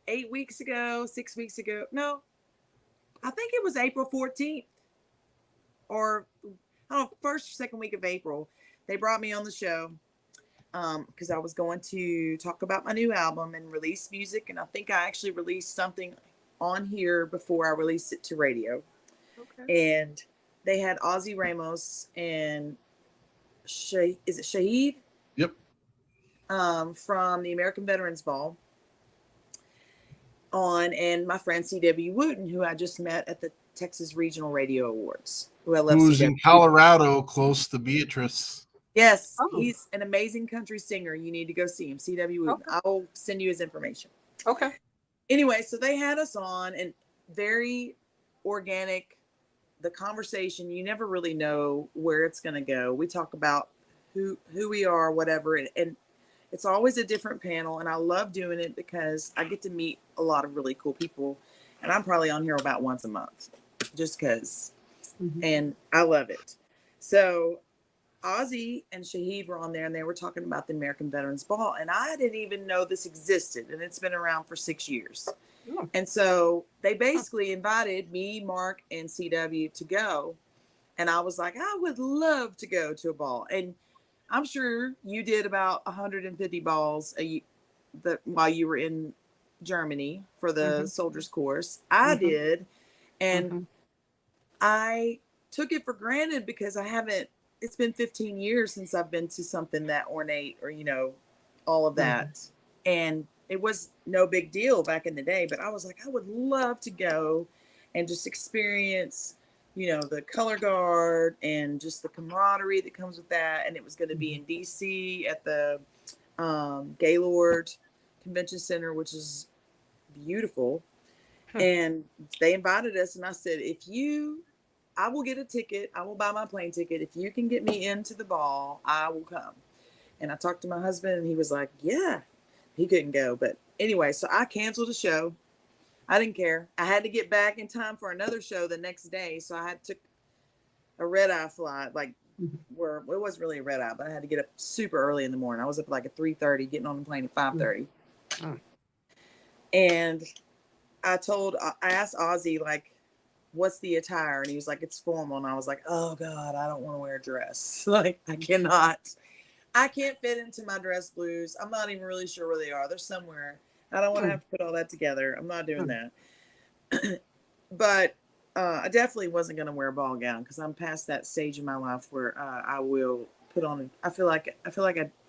6 weeks ago, no, I think it was April 14th or first, second week of April, they brought me on the show because I was going to talk about my new album and release music. And I think I actually released something on here before I released it to radio. Okay. And they had Ozzy Ramos and is it Shahid? Yep. From the American Veterans Ball on, and my friend C.W. Wooten, who I just met at the Texas Regional Radio Awards. Who's in Colorado, close to Beatrice. Yes, he's an amazing country singer. You need to go see him, C.W. Wooten. Okay. I'll send you his information. Okay. Anyway, so they had us on, and very organic. The conversation, you never really know where it's going to go. We talk about who we are, whatever, and it's always a different panel, and I love doing it because I get to meet a lot of really cool people, and I'm probably on here about once a month, just because, and I love it. So Ozzy and Shahid were on there, and they were talking about the American Veterans Ball, and I didn't even know this existed, and it's been around for 6 years. Yeah. And so they basically invited me, Mark, and CW to go. And I was like, I would love to go to a ball. And I'm sure you did about 150 balls while you were in Germany for the soldiers course. I did. And I took it for granted because it's been 15 years since I've been to something that ornate or, all of that. And it was no big deal back in the day, but I was like, I would love to go and just experience, the color guard and just the camaraderie that comes with that. And it was going to be in DC at the Gaylord Convention Center, which is beautiful. And they invited us, and I said, I will get a ticket. I will buy my plane ticket. If you can get me into the ball, I will come. And I talked to my husband, and he was like, yeah. He couldn't go. But anyway, so I canceled the show. I didn't care. I had to get back in time for another show the next day. So I took a red-eye flight, where it wasn't really a red-eye, but I had to get up super early in the morning. I was up at 3:30, getting on the plane at 5:30. And I asked Ozzy, what's the attire? And he was like, it's formal. And I was like, oh God, I don't want to wear a dress. I cannot. I can't fit into my dress blues. I'm not even really sure where they are. They're somewhere. I don't want to have to put all that together. I'm not doing that. But I definitely wasn't going to wear a ball gown because I'm past that stage in my life where I will put on.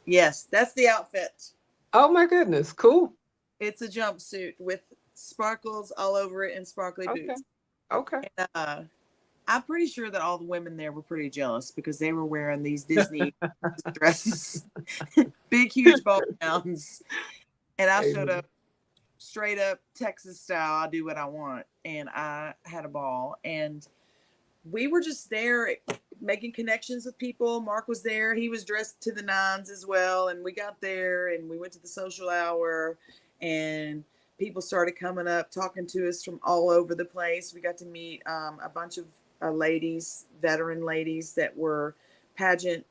Yes, that's the outfit. Oh my goodness, cool. It's a jumpsuit with sparkles all over it and sparkly boots. Okay. And, I'm pretty sure that all the women there were pretty jealous because they were wearing these Disney dresses, big, huge ball gowns. And I showed up straight up Texas style. I do what I want. And I had a ball. And we were just there making connections with people. Mark was there. He was dressed to the nines as well. And we got there and we went to the social hour, and people started coming up, talking to us from all over the place. We got to meet a bunch of ladies, veteran ladies that were pageant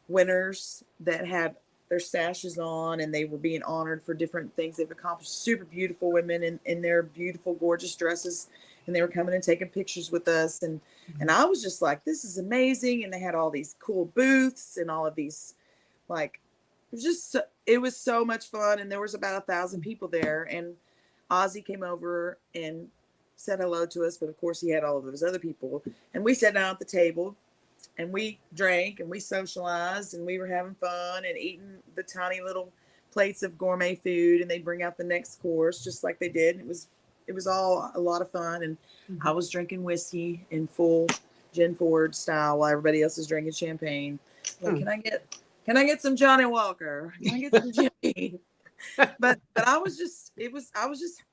winners that had their sashes on, and they were being honored for different things they've accomplished. Super beautiful women in their beautiful, gorgeous dresses. And they were coming and taking pictures with us. And I was just like, this is amazing. And they had all these cool booths and all of these, like, it was so much fun. And there was about 1,000 people there. And Ozzy came over and said hello to us. But of course, he had all of those other people. And we sat down at the table and we drank and we socialized and we were having fun and eating the tiny little plates of gourmet food. And they'd bring out the next course just like they did. It was all a lot of fun. And I was drinking whiskey in full Jenn Ford style while everybody else is drinking champagne. Like, can I get some Johnny Walker? Can I get some Jimmy? but I was just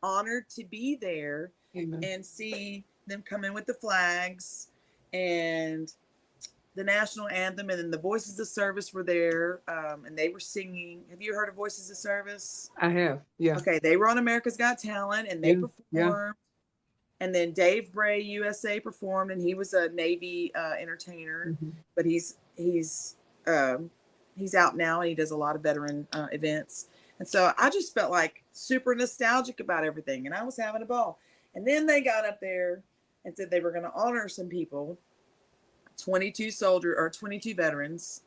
honored to be there. Amen. And see them come in with the flags and the national anthem, and then the Voices of Service were there, and they were singing. Have you heard of Voices of Service? I have, yeah. Okay, they were on America's Got Talent, and they performed. Yeah. And then Dave Bray, USA, performed, and he was a Navy entertainer, but he's out now, and he does a lot of veteran events. And so I just felt like super nostalgic about everything, and I was having a ball. And then they got up there and said they were going to honor some people. 22 veterans.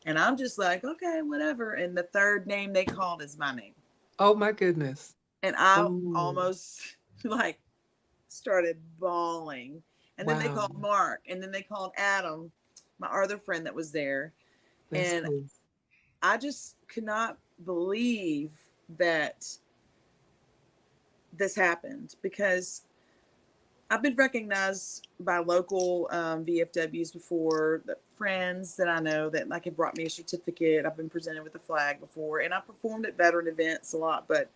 And I'm just like, okay, whatever. And the third name they called is my name. Oh my goodness. And I almost like started bawling. And then they called Mark, and then they called Adam, my other friend that was there. That's cool. I just could not believe that this happened, because I've been recognized by local VFWs before, the friends that I know that like have brought me a certificate. I've been presented with a flag before, and I performed at veteran events a lot. But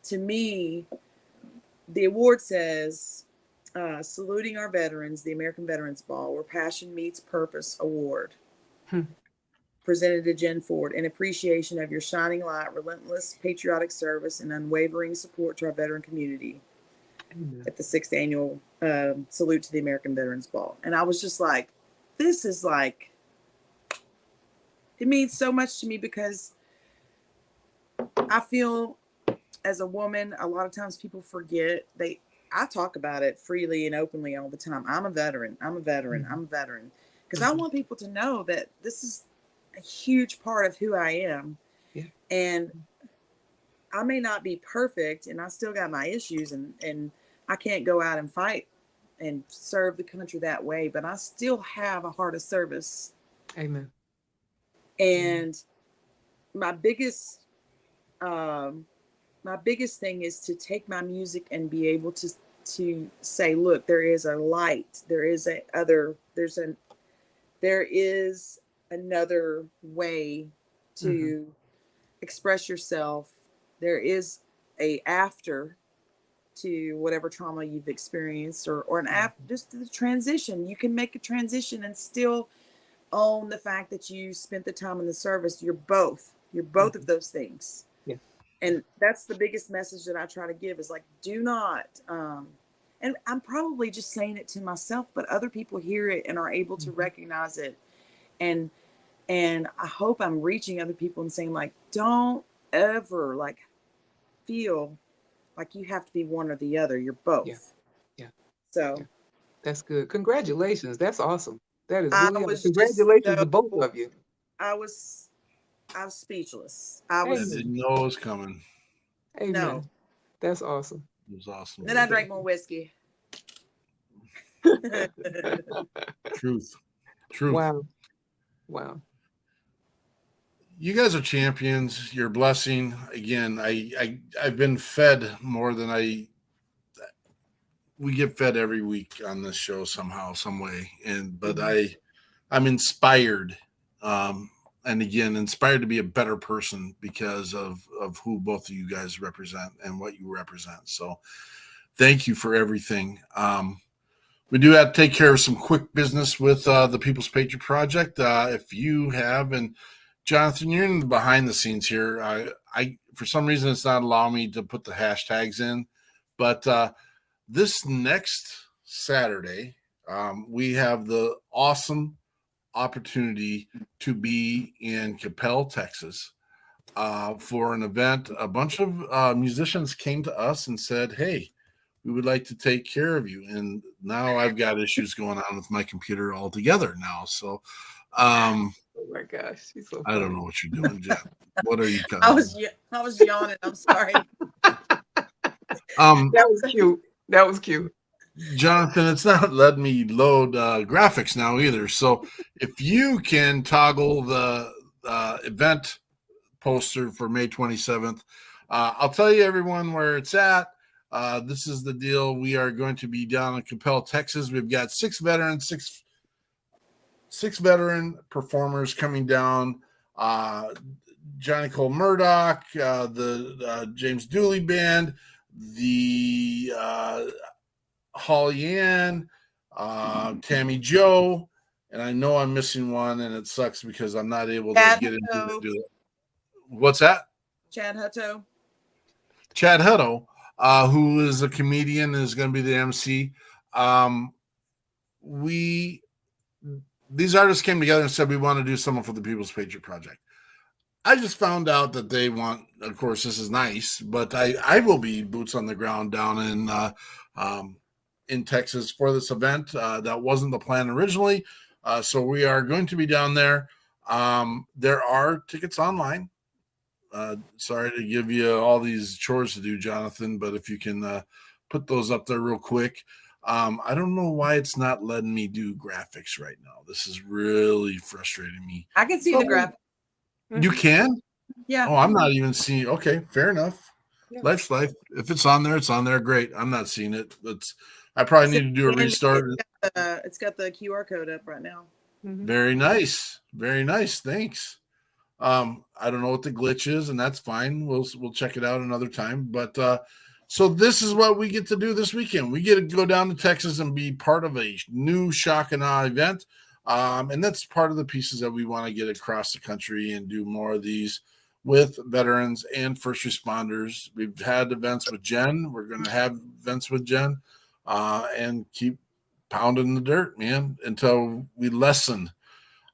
to me, the award says, saluting our veterans, the American Veterans Ball, where passion meets purpose award. Presented to Jenn Ford in appreciation of your shining light, relentless patriotic service, and unwavering support to our veteran community. At the 6th annual salute to the American Veterans Ball. And I was just like, this is like, it means so much to me, because I feel as a woman, a lot of times people forget. I talk about it freely and openly all the time. I'm a veteran. Because I want people to know that this is a huge part of who I am. Yeah. And I may not be perfect, and I still got my issues, and I can't go out and fight and serve the country that way, but I still have a heart of service. Amen. And my biggest thing is to take my music and be able to say, look, there is a light, there is another way to express yourself. There is a after to whatever trauma you've experienced, or an after, just the transition. You can make a transition and still own the fact that you spent the time in the service. You're both of those things. Yeah. And that's the biggest message that I try to give, is like, do not, and I'm probably just saying it to myself, but other people hear it and are able to recognize it. And I hope I'm reaching other people and saying, like, don't ever like feel like you have to be one or the other. You're both. Yeah. So that's good. Congratulations. That's awesome. That is really awesome. Congratulations to both of you. I was speechless. I didn't know it was coming. Amen. No. That's awesome. It was awesome. Then I drank more whiskey. Truth. Wow. You guys are champions. You're a blessing. Again, I've been fed more than we get fed every week on this show somehow, some way. But I'm inspired. And again, inspired to be a better person because of who both of you guys represent and what you represent. So thank you for everything. We do have to take care of some quick business with the People's Patriot Project. If you have, and Jonathan, you're in the behind the scenes here. I for some reason it's not allowing me to put the hashtags in, but this next Saturday we have the awesome opportunity to be in Capel, Texas, for an event. A bunch of musicians came to us and said, "Hey, we would like to take care of you." And now I've got issues going on with my computer altogether now. So, Oh my gosh, she's so I funny. don't know what you're doing, Jen. What are you I coming? was yawning. I'm sorry. That was cute. That was cute. Jonathan, it's not letting me load graphics now either. So if you can toggle the event poster for May 27th, I'll tell you everyone where it's at. This is the deal. We are going to be down in Capel, Texas. We've got six veteran performers coming down. Johnny Cole Murdoch, the James Dooley Band, the Holly Ann, Tammy Joe, and I know I'm missing one, and it sucks because I'm not able to get into it. Do it. What's that? Chad Hutto. Chad Hutto, who is a comedian and is going to be the MC. These artists came together and said we want to do something for the People's Patriot Project. I just found out that they want, of course, this is nice, but I will be boots on the ground down in Texas for this event. That wasn't the plan originally. So we are going to be down there. There are tickets online. Sorry to give you all these chores to do, Jonathan, but if you can put those up there real quick. I don't know why it's not letting me do graphics right now. This is really frustrating me. I can see the graphic. You can? Yeah. Oh, I'm not even seeing. Okay, fair enough. Yeah. Life's life. If it's on there, it's on there. Great. I'm not seeing it. I probably need to do a restart. It's got the QR code up right now. Very nice. Very nice. Thanks. I don't know what the glitch is, and that's fine. We'll check it out another time. But so this is what we get to do this weekend. We get to go down to Texas and be part of a new Shock and Awe event. And that's part of the pieces that we want to get across the country and do more of these with veterans and first responders. We've had events with Jenn. We're going to have events with Jenn and keep pounding the dirt, man, until we lessen.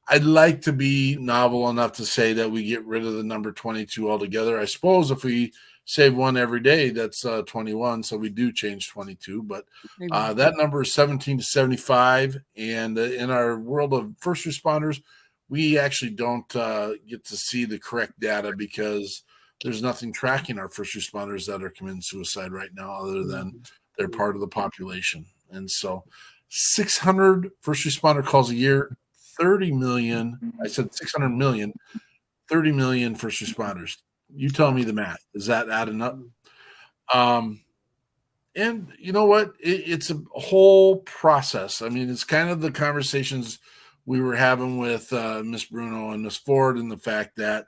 I'd like to be novel enough to say that we get rid of the number 22 altogether. I suppose if we save one every day, that's 21. So we do change 22, but that number is 17 to 75. And in our world of first responders, we actually don't get to see the correct data because there's nothing tracking our first responders that are committing suicide right now other than they're part of the population. And so 600 first responder calls a year, 30 million. I said 600 million, 30 million first responders. You tell me the math. Is that adding up? And you know what? It's a whole process. I mean, it's kind of the conversations we were having with Miss Bruno and Miss Ford, and the fact that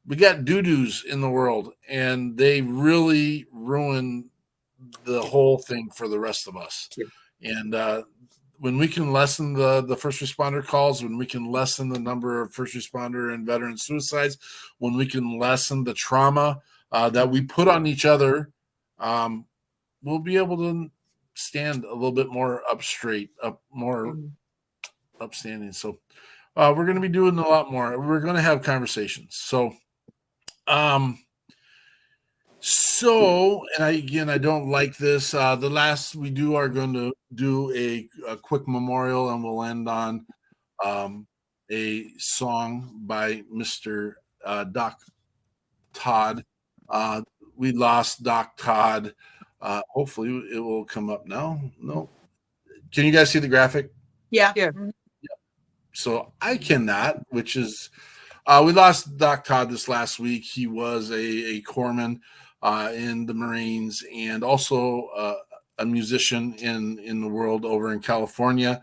we got doo-doos in the world, and they really ruin the whole thing for the rest of us. And when we can lessen the first responder calls, when we can lessen the number of first responder and veteran suicides, when we can lessen the trauma that we put on each other, we'll be able to stand a little bit more more upstanding. So we're going to be doing a lot more. We're going to have conversations. So, and I don't like this. We are going to do a quick memorial, and we'll end on a song by Mr. Doc Todd. We lost Doc Todd. Hopefully it will come up now. No. Can you guys see the graphic? Yeah. So I cannot, which is we lost Doc Todd this last week. He was a corpsman in the Marines and also a musician in the world over in California.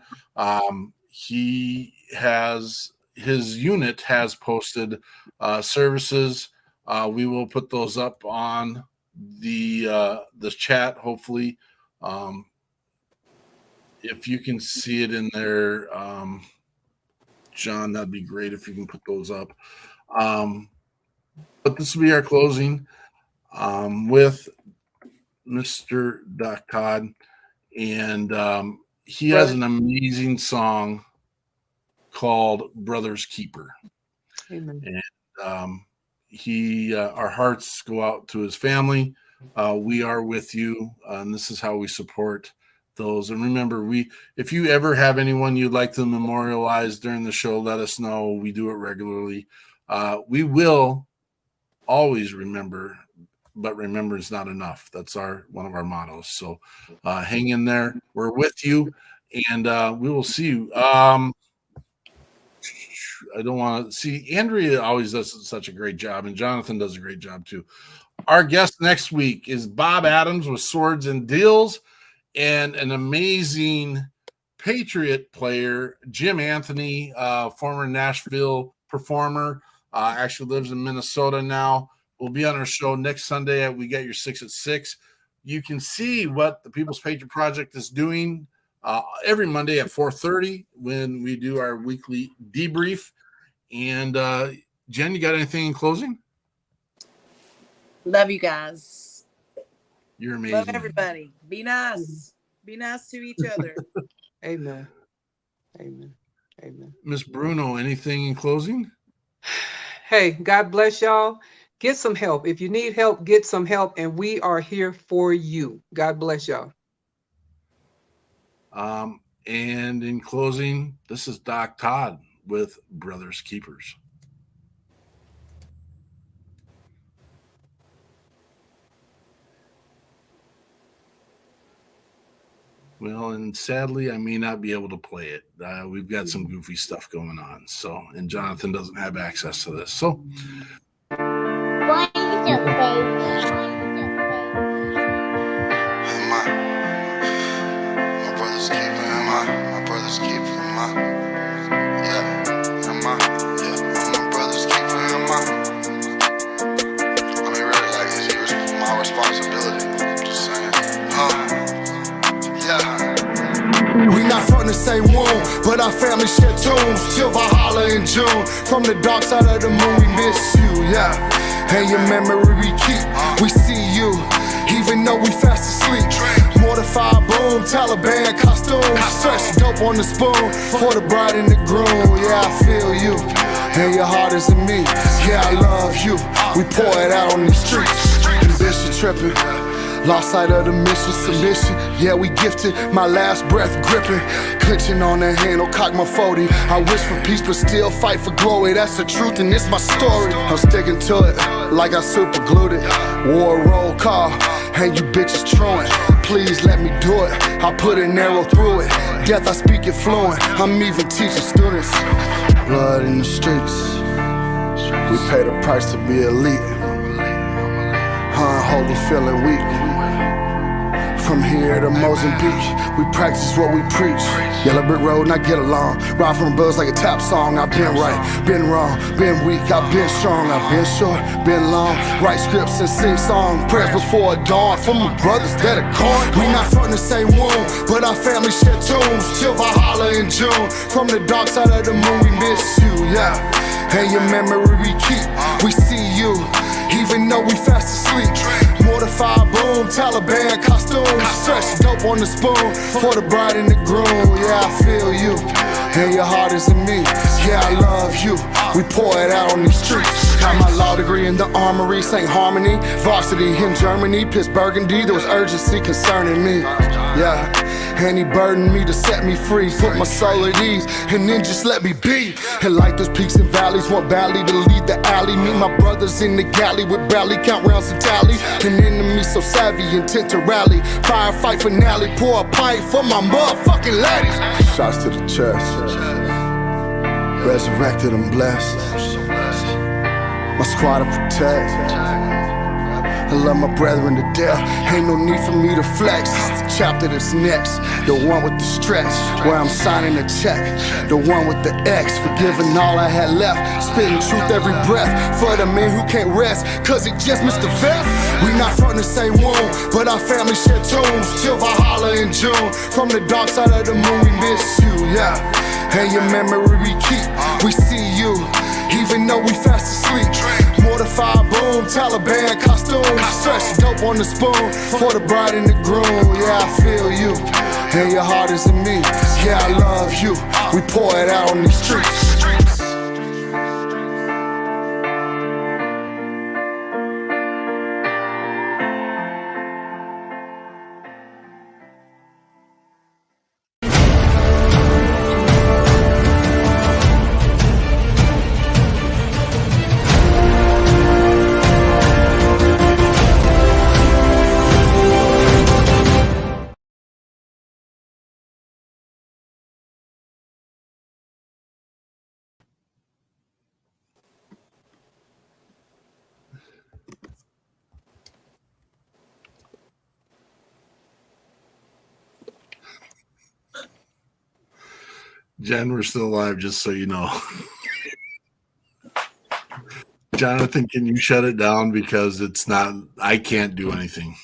His unit has posted services. We will put those up on the chat, hopefully. if you can see it in there, John, that'd be great if you can put those up. But this will be our closing with Mr. Doc Todd, and he has an amazing song called Brother's Keeper. Amen. And our hearts go out to his family. We are with you, and this is how we support those. And remember, if you ever have anyone you'd like to memorialize during the show, let us know. We do it regularly. We will always remember, but remember is not enough. That's one of our mottos. So hang in there. We're with you, and we will see you. I don't want to see Andrea always does such a great job, and Jonathan does a great job too. Our guest next week is Bob Adams with Swords and Deals, and an amazing Patriot player, Jim Anthony, former Nashville performer, actually lives in Minnesota now. Will be on our show next Sunday at We Got Your 6 at 6. You can see what the People's Patriot Project is doing every Monday at 4:30 when we do our weekly debrief. And Jen, you got anything in closing? Love you guys. You're amazing. Love everybody. Be nice. Be nice to each other. Amen. Amen. Amen. Miss Bruno, anything in closing? Hey, God bless y'all. Get some help. If you need help, get some help, and we are here for you. God bless y'all. And in closing, this is Doc Todd with Brothers Keepers. Well, and sadly, I may not be able to play it. We've got some goofy stuff going on. So, and Jonathan doesn't have access to this. So, Why is your face? My brother's keeper, my brother's keeper, I'm my brother's keeper, I mean, really, like, it's my responsibility, I'm just saying, We not from the same womb, but our family share tombs. Till Valhalla in June, from the dark side of the moon, we miss you, yeah. And your memory we keep, we see you, even though we fast asleep. Mortified boom, Taliban costumes, fresh dope on the spoon, for the bride and the groom, yeah, I feel you. And your heart is in me, yeah, I love you. We pour it out on these streets, ambition tripping. Lost sight of the mission, submission, yeah, we gifted. My last breath gripping, clenching on the handle, cock my 40. I wish for peace, but still fight for glory. That's the truth, and it's my story. I'm sticking to it, like I super glued it. War roll call, and you bitches truant. Please let me do it, I put an arrow through it. Death, I speak it fluent, I'm even teaching students. Blood in the streets, we pay the price to be elite. Unholy, feeling weak. From here to Mozambique, we practice what we preach. Yellow brick road and I get along. Ride from buzz like a tap song. I've been right, been wrong, been weak, I've been strong, I've been short, been long. Write scripts and sing songs, prayers before dawn. For my brothers that are gone. We not from the same womb, but our family share tombs. Till Valhalla in June, from the dark side of the moon, we miss you, yeah. And your memory we keep, we see you, even though we fast asleep. Mortified boom, Taliban costumes, fresh dope on the spoon, for the bride and the groom, yeah, I feel you. And your heart is in me, yeah, I love you. We pour it out on these streets. Got my law degree in the armory, sang harmony, varsity in Germany, Pittsburgh Burgundy. There was urgency concerning me, yeah. And he burdened me to set me free, put my soul at ease, and then just let me be. And like those peaks and valleys, want badly to lead the alley. Meet my brothers in the galley with Bradley, count rounds and tally. An enemy so savvy, intent to rally. Firefight finale, pour a pint for my motherfucking laddies. Shots to the chest, resurrected and blessed. My squad to protect, I love my brethren to death. Ain't no need for me to flex. It's the chapter that's next. The one with the stretch, where I'm signing a check. The one with the X, forgiving all I had left. Spitting truth every breath for the men who can't rest, cause it just missed the vet. We not from the same womb, but our family share tombs. Till Valhalla in June. From the dark side of the moon, we miss you, yeah. And your memory we keep, we see you, even though we fast asleep. Mortified boom, Taliban costumes, fresh dope on the spoon for the bride and the groom. Yeah, I feel you, and your heart is in me. Yeah, I love you. We pour it out on these streets. Jen, we're still alive, just so you know. Jonathan, can you shut it down, because it's not, I can't do anything.